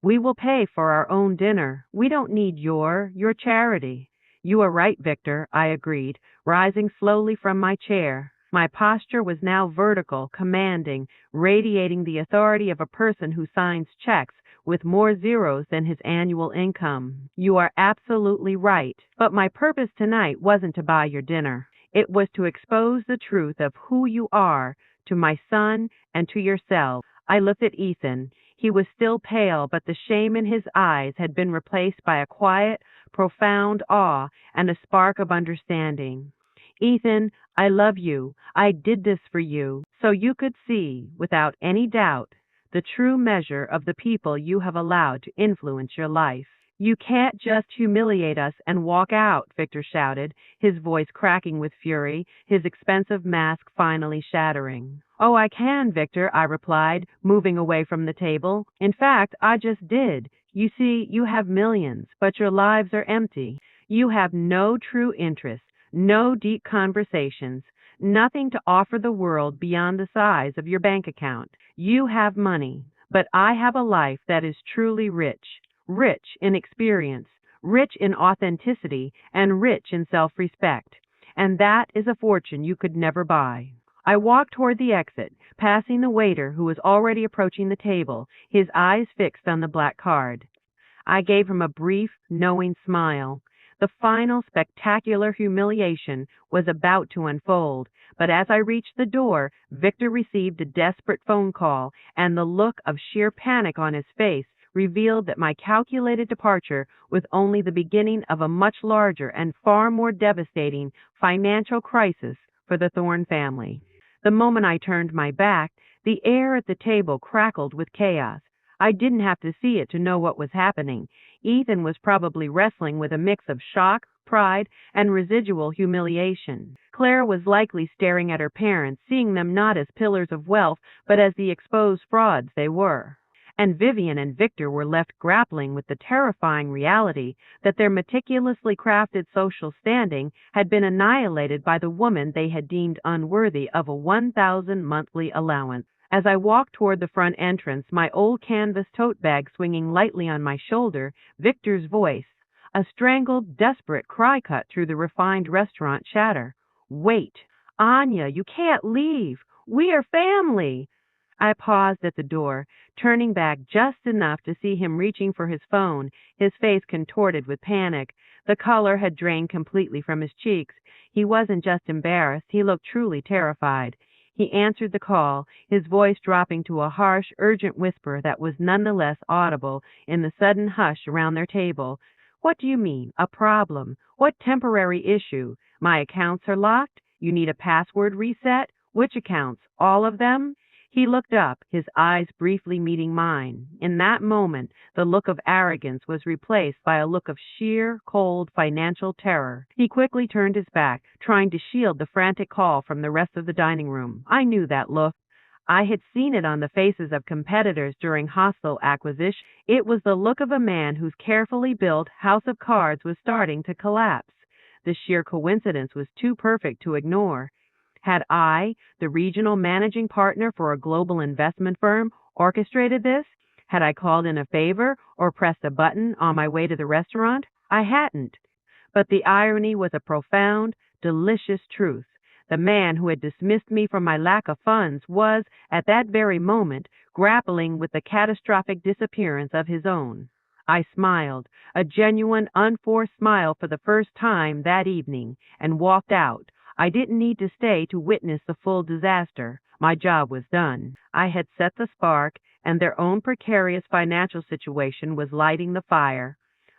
We will pay for our own dinner. We don't need your charity." "You are right, Victor," I agreed, rising slowly from my chair. My posture was now vertical, commanding, radiating the authority of a person who signs checks with more zeros than his annual income. "You are absolutely right. But my purpose tonight wasn't to buy your dinner. It was to expose the truth of who you are to my son and to yourself." I looked at Ethan. He was still pale, but the shame in his eyes had been replaced by a quiet, profound awe and a spark of understanding. "Ethan, I love you. I did this for you, so you could see, without any doubt, the true measure of the people you have allowed to influence your life." "You can't just humiliate us and walk out," Victor shouted, his voice cracking with fury, his expensive mask finally shattering. "Oh, I can, Victor," I replied, moving away from the table. "In fact, I just did. You see, you have millions, but your lives are empty. You have no true interests, no deep conversations, nothing to offer the world beyond the size of your bank account. You have money, but I have a life that is truly rich. Rich in experience, rich in authenticity, and rich in self-respect. And that is a fortune you could never buy." I walked toward the exit, passing the waiter who was already approaching the table, his eyes fixed on the black card. I gave him a brief, knowing smile. The final spectacular humiliation was about to unfold, but as I reached the door, Victor received a desperate phone call, and the look of sheer panic on his face revealed that my calculated departure was only the beginning of a much larger and far more devastating financial crisis for the Thorne family. The moment I turned my back, the air at the table crackled with chaos. I didn't have to see it to know what was happening. Ethan was probably wrestling with a mix of shock, pride, and residual humiliation. Claire was likely staring at her parents, seeing them not as pillars of wealth, but as the exposed frauds they were. And Vivian and Victor were left grappling with the terrifying reality that their meticulously crafted social standing had been annihilated by the woman they had deemed unworthy of a 1,000 monthly allowance. As I walked toward the front entrance, my old canvas tote bag swinging lightly on my shoulder, Victor's voice, a strangled, desperate cry, cut through the refined restaurant chatter. "Wait! Anya, you can't leave! We are family!" I paused at the door, turning back just enough to see him reaching for his phone, his face contorted with panic. The color had drained completely from his cheeks. He wasn't just embarrassed, he looked truly terrified. He answered the call, his voice dropping to a harsh, urgent whisper that was nonetheless audible in the sudden hush around their table. What do you mean? A problem? What temporary issue? My accounts are locked? You need a password reset? Which accounts? All of them? He looked up, his eyes briefly meeting mine. In that moment, the look of arrogance was replaced by a look of sheer, cold financial terror. He quickly turned his back, trying to shield the frantic call from the rest of the dining room. I knew that look. I had seen it on the faces of competitors during hostile acquisition. It was the look of a man whose carefully built house of cards was starting to collapse. The sheer coincidence was too perfect to ignore. Had I, the regional managing partner for a global investment firm, orchestrated this? Had I called in a favor or pressed a button on my way to the restaurant? I hadn't. But the irony was a profound, delicious truth. The man who had dismissed me for my lack of funds was, at that very moment, grappling with the catastrophic disappearance of his own. I smiled, a genuine, unforced smile for the first time that evening, and walked out. I didn't need to stay to witness the full disaster. My job was done. I had set the spark, and their own precarious financial situation was lighting the fire.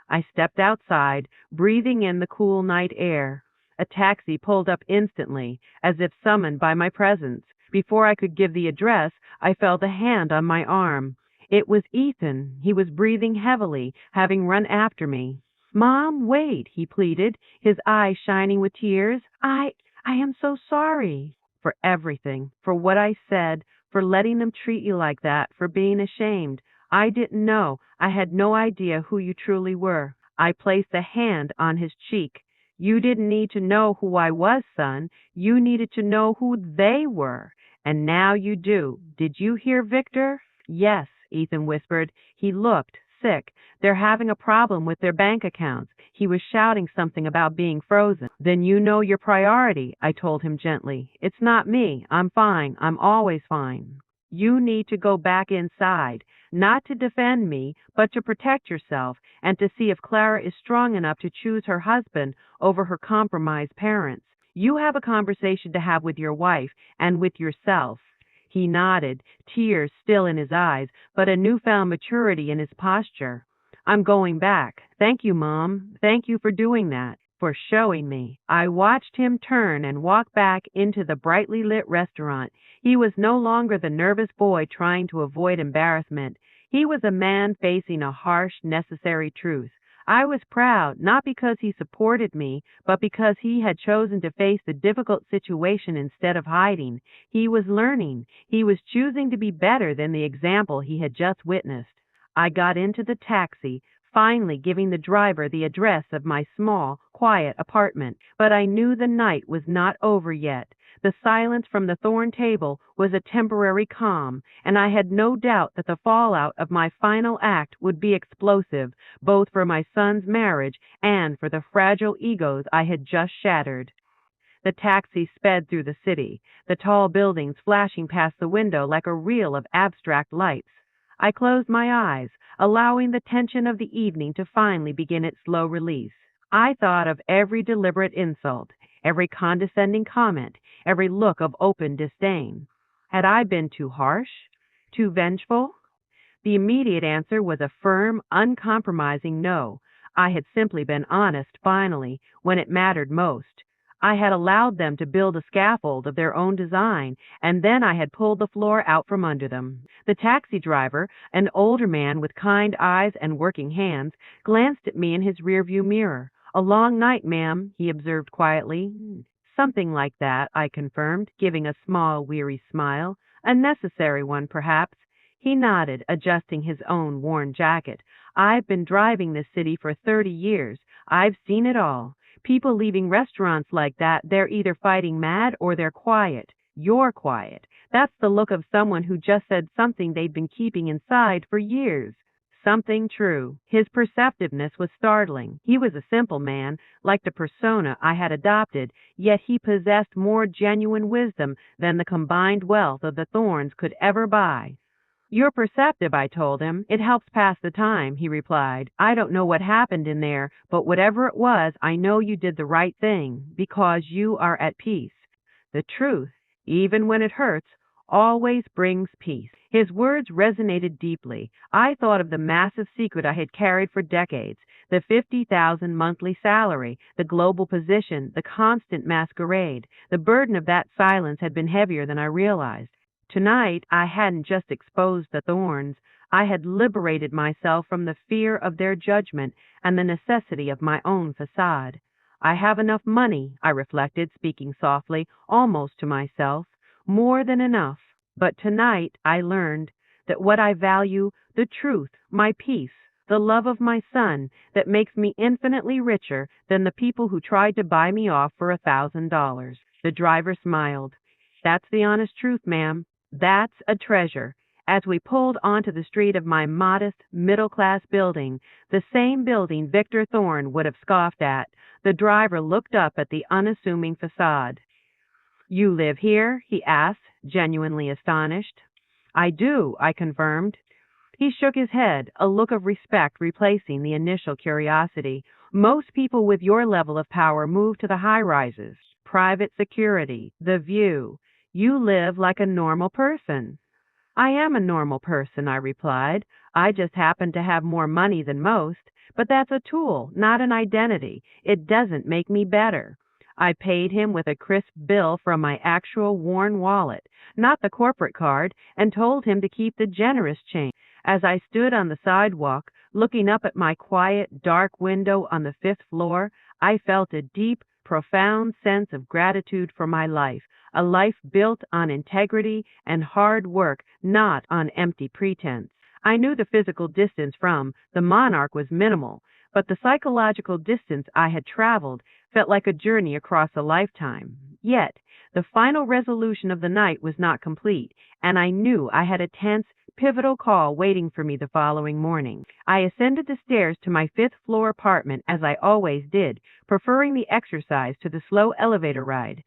I stepped outside, breathing in the cool night air. A taxi pulled up instantly, as if summoned by my presence. Before I could give the address, I felt a hand on my arm. It was Ethan. He was breathing heavily, having run after me. "Mom, wait," he pleaded, his eyes shining with tears. I am so sorry for everything, for what I said, for letting them treat you like that, for being ashamed. I didn't know. I had no idea who you truly were. I placed a hand on his cheek. You didn't need to know who I was, son. You needed to know who they were. And now you do. Did you hear Victor? Yes, Ethan whispered. He looked sick. They're having a problem with their bank accounts. He was shouting something about being frozen. Then you know your priority, I told him gently. It's not me. I'm fine. I'm always fine. You need to go back inside, not to defend me, but to protect yourself and to see if Clara is strong enough to choose her husband over her compromised parents. You have a conversation to have with your wife and with yourself. He nodded, tears still in his eyes, but a newfound maturity in his posture. I'm going back. Thank you, Mom. Thank you for doing that, for showing me. I watched him turn and walk back into the brightly lit restaurant. He was no longer the nervous boy trying to avoid embarrassment. He was a man facing a harsh, necessary truth. I was proud, not because he supported me, but because he had chosen to face the difficult situation instead of hiding. He was learning. He was choosing to be better than the example he had just witnessed. I got into the taxi, finally giving the driver the address of my small, quiet apartment. But I knew the night was not over yet. The silence from the Thorn table was a temporary calm, and I had no doubt that the fallout of my final act would be explosive, both for my son's marriage and for the fragile egos I had just shattered. The taxi sped through the city, the tall buildings flashing past the window like a reel of abstract lights. I closed my eyes, allowing the tension of the evening to finally begin its slow release. I thought of every deliberate insult, every condescending comment, every look of open disdain. Had I been too harsh? Too vengeful? The immediate answer was a firm, uncompromising no. I had simply been honest, finally, when it mattered most. I had allowed them to build a scaffold of their own design, and then I had pulled the floor out from under them. The taxi driver, an older man with kind eyes and working hands, glanced at me in his rearview mirror. "A long night, ma'am," he observed quietly. "Something like that," I confirmed, giving a small, weary smile. "A necessary one, perhaps." He nodded, adjusting his own worn jacket. "I've been driving this city for 30 years. I've seen it all. People leaving restaurants like that, they're either fighting mad or they're quiet. You're quiet. That's the look of someone who just said something they'd been keeping inside for years. Something true." His perceptiveness was startling. He was a simple man, like the persona I had adopted, yet he possessed more genuine wisdom than the combined wealth of the Thorns could ever buy. "You're perceptive," I told him. "It helps pass the time," he replied. "I don't know what happened in there, but whatever it was, I know you did the right thing, because you are at peace." The truth, even when it hurts, always brings peace. His words resonated deeply. I thought of the massive secret I had carried for decades, the 50,000 monthly salary, the global position, the constant masquerade. The burden of that silence had been heavier than I realized. Tonight, I hadn't just exposed the thorns, I had liberated myself from the fear of their judgment and the necessity of my own facade. I have enough money, I reflected, speaking softly, almost to myself, more than enough. But tonight I learned that what I value, the truth, my peace, the love of my son, that makes me infinitely richer than the people who tried to buy me off for $1,000. The driver smiled. That's the honest truth, ma'am. That's a treasure. As we pulled onto the street of my modest, middle-class building, the same building Victor Thorne would have scoffed at, the driver looked up at the unassuming facade. You live here? He asked, genuinely astonished. I do, I confirmed. He shook his head, a look of respect replacing the initial curiosity. Most people with your level of power move to the high-rises, private security, the view. You live like a normal person. I am a normal person, I replied. I just happen to have more money than most, but that's a tool, not an identity. It doesn't make me better. I paid him with a crisp bill from my actual worn wallet, not the corporate card, and told him to keep the generous change. As I stood on the sidewalk, looking up at my quiet, dark window on the 5th floor, I felt a deep, profound sense of gratitude for my life, a life built on integrity and hard work, not on empty pretense. I knew the physical distance from the monarch was minimal, but the psychological distance I had traveled felt like a journey across a lifetime. Yet, the final resolution of the night was not complete, and I knew I had a tense, pivotal call waiting for me the following morning. I ascended the stairs to my 5th-floor apartment as I always did, preferring the exercise to the slow elevator ride.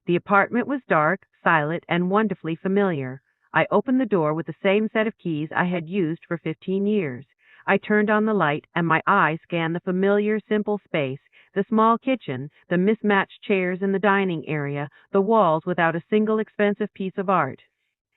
The apartment was dark, silent, and wonderfully familiar. I opened the door with the same set of keys I had used for 15 years. I turned on the light, and my eye scanned the familiar, simple space, the small kitchen, the mismatched chairs in the dining area, the walls without a single expensive piece of art.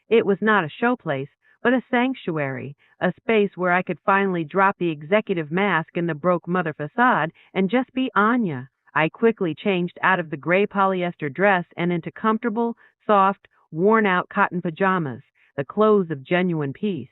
It was not a showplace, but a sanctuary, a space where I could finally drop the executive mask and the broke mother facade and just be Anya. I quickly changed out of the gray polyester dress and into comfortable, soft, worn-out cotton pajamas, the clothes of genuine peace.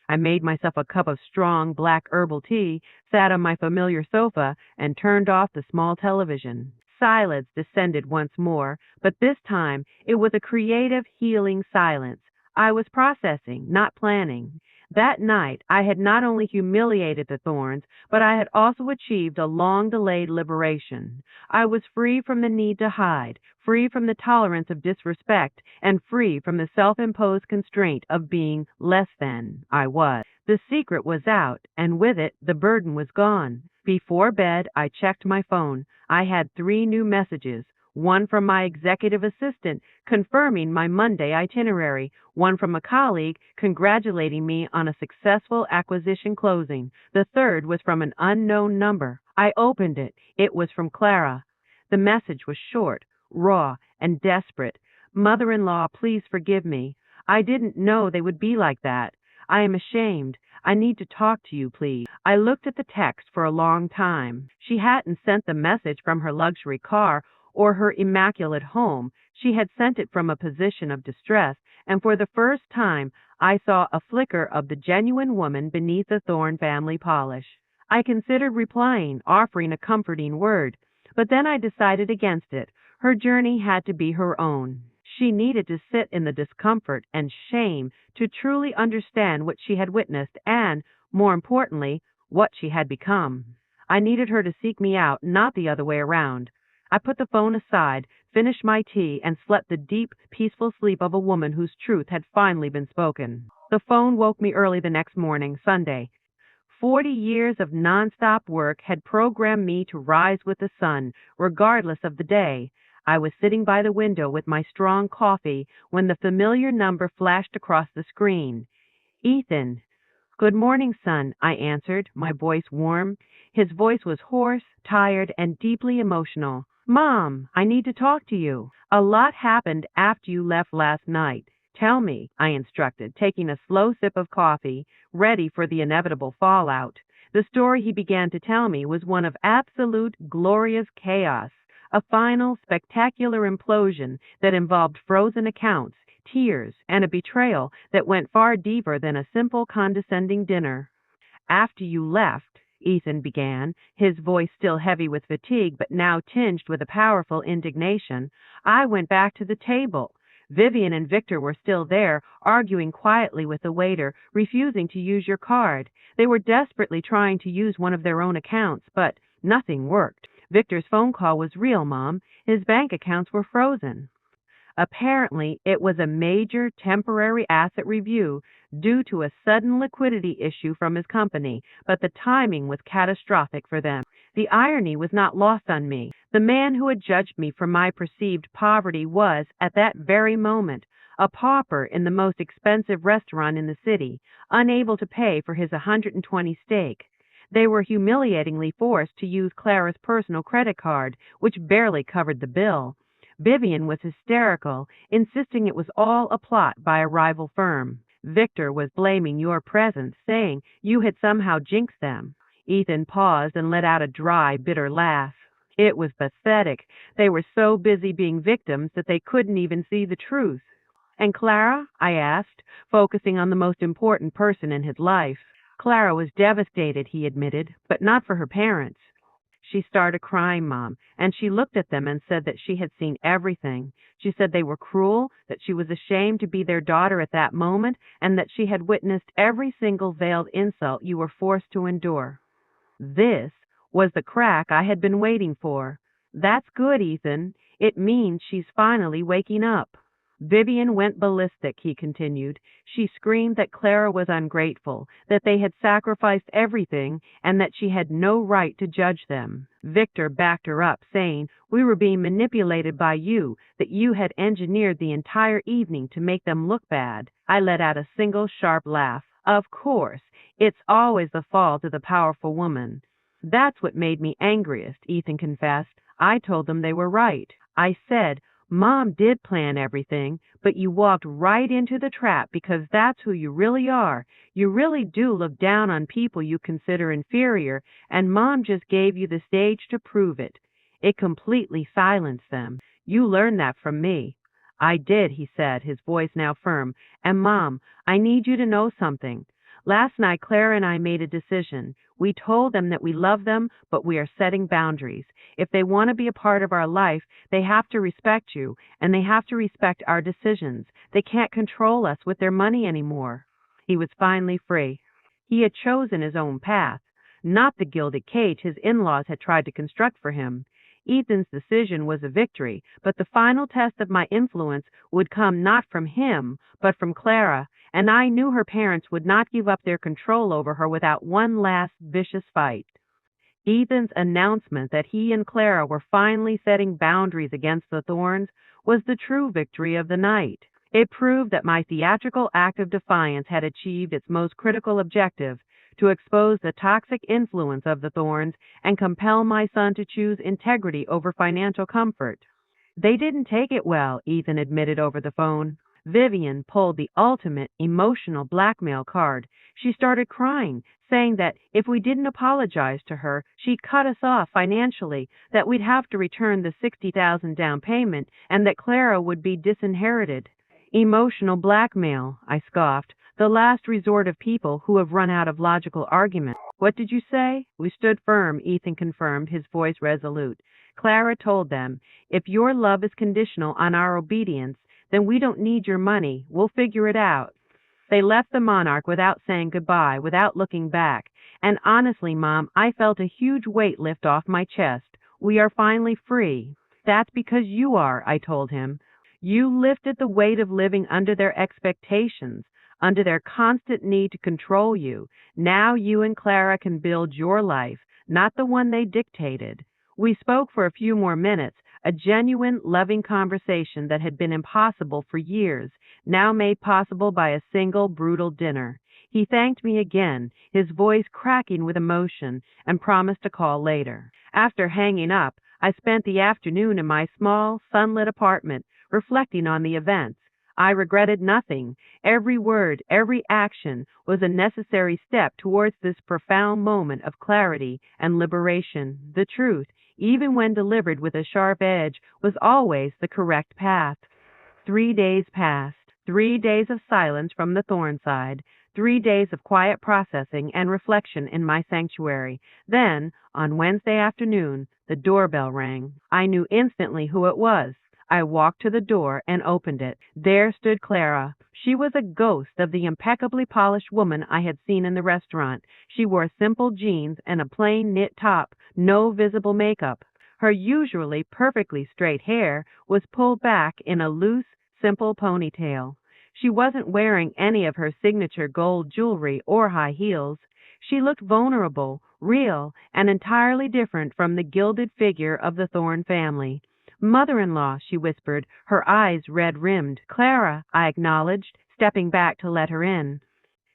I made myself a cup of strong, black herbal tea, sat on my familiar sofa, and turned off the small television. Silence descended once more, but this time it was a creative, healing silence. I was processing, not planning. That night, I had not only humiliated the Thorns, but I had also achieved a long-delayed liberation. I was free from the need to hide, free from the tolerance of disrespect, and free from the self-imposed constraint of being less than I was. The secret was out, and with it, the burden was gone. Before bed, I checked my phone. I had 3 new messages. One from my executive assistant confirming my Monday itinerary, one from a colleague congratulating me on a successful acquisition closing. The third was from an unknown number. I opened it. It was from Clara. The message was short, raw, and desperate. Mother-in-law, please forgive me. I didn't know they would be like that. I am ashamed. I need to talk to you, please. I looked at the text for a long time. She hadn't sent the message from her luxury car or her immaculate home. She had sent it from a position of distress, and for the first time I saw a flicker of the genuine woman beneath the Thorne family polish. I considered replying, offering a comforting word, but then I decided against it. Her journey had to be her own. She needed to sit in the discomfort and shame to truly understand what she had witnessed and, more importantly, what she had become. I needed her to seek me out, not the other way around. I put the phone aside, finished my tea, and slept the deep, peaceful sleep of a woman whose truth had finally been spoken. The phone woke me early the next morning, Sunday. 40 years of nonstop work had programmed me to rise with the sun, regardless of the day. I was sitting by the window with my strong coffee when the familiar number flashed across the screen. Ethan. Good morning, son, I answered, my voice warm. His voice was hoarse, tired, and deeply emotional. Mom, I need to talk to you. A lot happened after you left last night. Tell me, I instructed, taking a slow sip of coffee, ready for the inevitable fallout. The story he began to tell me was one of absolute, glorious chaos, a final, spectacular implosion that involved frozen accounts, tears, and a betrayal that went far deeper than a simple condescending dinner. After you left, Ethan began, his voice still heavy with fatigue but now tinged with a powerful indignation, I went back to the table. Vivian and Victor were still there, arguing quietly with the waiter, refusing to use your card. They were desperately trying to use one of their own accounts, but nothing worked. Victor's phone call was real, Mom. His bank accounts were frozen. Apparently, it was a major temporary asset review due to a sudden liquidity issue from his company, but the timing was catastrophic for them. The irony was not lost on me. The man who had judged me for my perceived poverty was, at that very moment, a pauper in the most expensive restaurant in the city, unable to pay for his 120 steak. They were humiliatingly forced to use Clara's personal credit card, which barely covered the bill. Vivian was hysterical, insisting it was all a plot by a rival firm. Victor was blaming your presence, saying you had somehow jinxed them. Ethan paused and let out a dry, bitter laugh. It was pathetic. They were so busy being victims that they couldn't even see the truth. And Clara? I asked, focusing on the most important person in his life. Clara was devastated, he admitted, but not for her parents. She started crying, Mom, and she looked at them and said that she had seen everything. She said they were cruel, that she was ashamed to be their daughter at that moment, and that she had witnessed every single veiled insult you were forced to endure. This was the crack I had been waiting for. That's good, Ethan. It means she's finally waking up. Vivian went ballistic, he continued. She screamed that Clara was ungrateful, that they had sacrificed everything, and that she had no right to judge them. Victor backed her up, saying, "We were being manipulated by you, that you had engineered the entire evening to make them look bad." I let out a single sharp laugh. Of course, it's always the fault of the powerful woman. That's what made me angriest, Ethan confessed. I told them they were right. I said, Mom did plan everything, but you walked right into the trap because that's who you really are. You really do look down on people you consider inferior, and Mom just gave you the stage to prove it. It completely silenced them. You learned that from me. I did, he said, his voice now firm. And Mom, I need you to know something. Last night, Clara and I made a decision. We told them that we love them, but we are setting boundaries. If they want to be a part of our life, they have to respect you, and they have to respect our decisions. They can't control us with their money anymore. He was finally free. He had chosen his own path, not the gilded cage his in-laws had tried to construct for him. Ethan's decision was a victory, but the final test of my influence would come not from him, but from Clara, and I knew her parents would not give up their control over her without one last vicious fight. Ethan's announcement that he and Clara were finally setting boundaries against the Thorns was the true victory of the night. It proved that my theatrical act of defiance had achieved its most critical objective, to expose the toxic influence of the Thorns and compel my son to choose integrity over financial comfort. They didn't take it well, Ethan admitted over the phone. Vivian pulled the ultimate emotional blackmail card. She started crying, saying that if we didn't apologize to her, she'd cut us off financially, that we'd have to return the $60,000 down payment, and that Clara would be disinherited. Emotional blackmail, I scoffed, the last resort of people who have run out of logical argument. What did you say? We stood firm, Ethan confirmed, his voice resolute. Clara told them, if your love is conditional on our obedience, then we don't need your money. We'll figure it out. They left the monarch without saying goodbye, without looking back. And honestly, Mom, I felt a huge weight lift off my chest. We are finally free. That's because you are, I told him. You lifted the weight of living under their expectations, under their constant need to control you. Now you and Clara can build your life, not the one they dictated. We spoke for a few more minutes, a genuine, loving conversation that had been impossible for years, now made possible by a single, brutal dinner. He thanked me again, his voice cracking with emotion, and promised to call later. After hanging up, I spent the afternoon in my small, sunlit apartment, reflecting on the events. I regretted nothing. Every word, every action was a necessary step towards this profound moment of clarity and liberation. The truth, even when delivered with a sharp edge, was always the correct path. 3 days passed, 3 days of silence from the Thornside, 3 days of quiet processing and reflection in my sanctuary. Then, on Wednesday afternoon, the doorbell rang. I knew instantly who it was. I walked to the door and opened it. There stood Clara. She was a ghost of the impeccably polished woman I had seen in the restaurant. She wore simple jeans and a plain knit top, no visible makeup. Her usually perfectly straight hair was pulled back in a loose, simple ponytail. She wasn't wearing any of her signature gold jewelry or high heels. She looked vulnerable, real, and entirely different from the gilded figure of the Thorne family. Mother-in-law, she whispered, her eyes red-rimmed. Clara, I acknowledged, stepping back to let her in.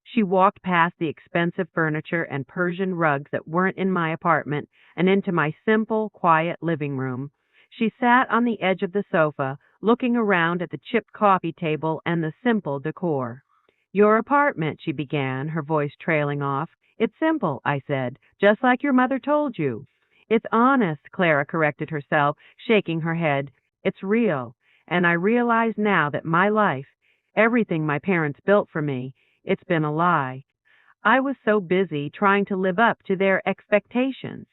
She walked past the expensive furniture and Persian rugs that weren't in my apartment and into my simple, quiet living room. She sat on the edge of the sofa, looking around at the chipped coffee table and the simple decor. Your apartment, she began, her voice trailing off. It's simple, I said, just like your mother told you. It's honest, Clara corrected herself, shaking her head. It's real. And I realize now that my life, everything my parents built for me, it's been a lie. I was so busy trying to live up to their expectations,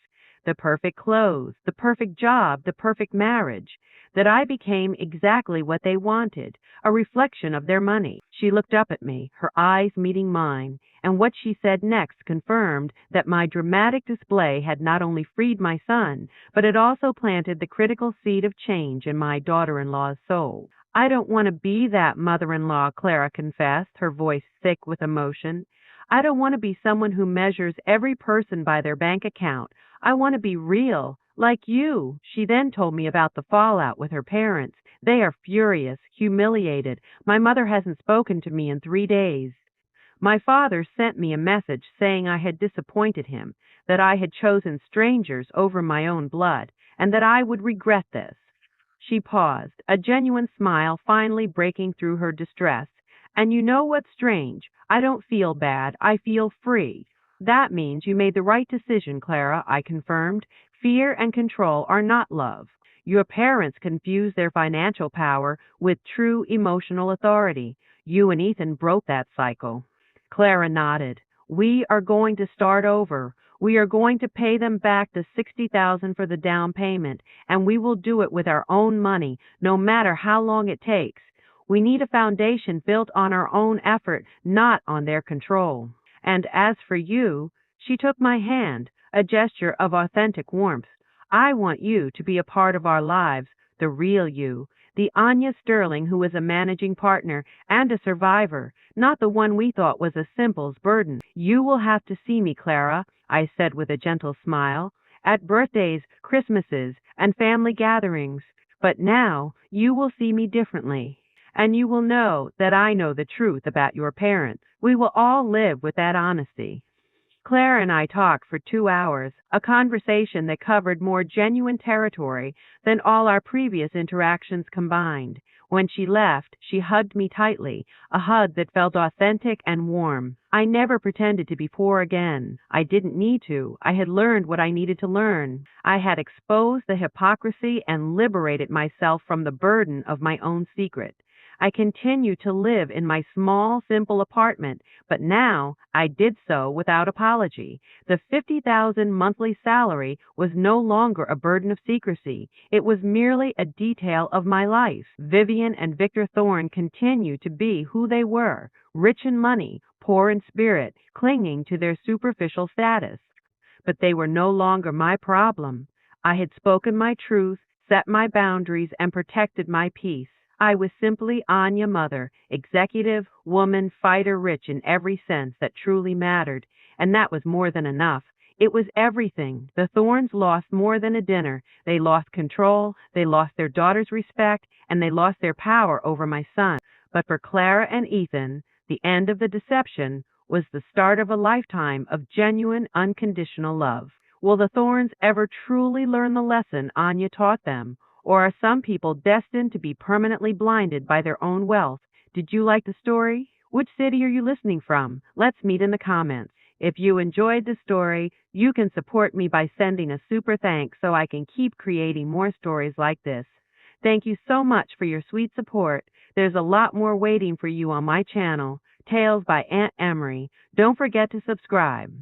the perfect clothes, the perfect job, the perfect marriage, that I became exactly what they wanted, a reflection of their money. She looked up at me, her eyes meeting mine, and what she said next confirmed that my dramatic display had not only freed my son, but it also planted the critical seed of change in my daughter-in-law's soul. I don't want to be that mother-in-law, Clara confessed, her voice thick with emotion. I don't want to be someone who measures every person by their bank account. I want to be real, like you. She then told me about the fallout with her parents. They are furious, humiliated. My mother hasn't spoken to me in 3 days. My father sent me a message saying I had disappointed him, that I had chosen strangers over my own blood, and that I would regret this. She paused, a genuine smile finally breaking through her distress. And you know what's strange? I don't feel bad. I feel free. That means you made the right decision, Clara, I confirmed. Fear and control are not love. Your parents confused their financial power with true emotional authority. You and Ethan broke that cycle. Clara nodded. We are going to start over. We are going to pay them back the $60,000 for the down payment, and we will do it with our own money, no matter how long it takes. We need a foundation built on our own effort, not on their control. And as for you, she took my hand, a gesture of authentic warmth. I want you to be a part of our lives, the real you, the Anya Sterling who is a managing partner and a survivor, not the one we thought was a simple's burden. You will have to see me, Clara, I said with a gentle smile, at birthdays, Christmases, and family gatherings. But now you will see me differently. And you will know that I know the truth about your parents. We will all live with that honesty. Claire and I talked for 2 hours, a conversation that covered more genuine territory than all our previous interactions combined. When she left, she hugged me tightly, a hug that felt authentic and warm. I never pretended to be poor again. I didn't need to. I had learned what I needed to learn. I had exposed the hypocrisy and liberated myself from the burden of my own secret. I continued to live in my small, simple apartment, but now I did so without apology. The $50,000 monthly salary was no longer a burden of secrecy. It was merely a detail of my life. Vivian and Victor Thorne continued to be who they were, rich in money, poor in spirit, clinging to their superficial status. But they were no longer my problem. I had spoken my truth, set my boundaries, and protected my peace. I was simply Anya Mother, executive, woman, fighter, rich in every sense that truly mattered, and that was more than enough. It was everything. The Thornes lost more than a dinner. They lost control, they lost their daughter's respect, and they lost their power over my son. But for Clara and Ethan, the end of the deception was the start of a lifetime of genuine, unconditional love. Will the thorns ever truly learn the lesson Anya taught them? Or are some people destined to be permanently blinded by their own wealth? Did you like the story? Which city are you listening from? Let's meet in the comments. If you enjoyed the story, you can support me by sending a super thanks so I can keep creating more stories like this. Thank you so much for your sweet support. There's a lot more waiting for you on my channel, Tales by Aunt Emery. Don't forget to subscribe.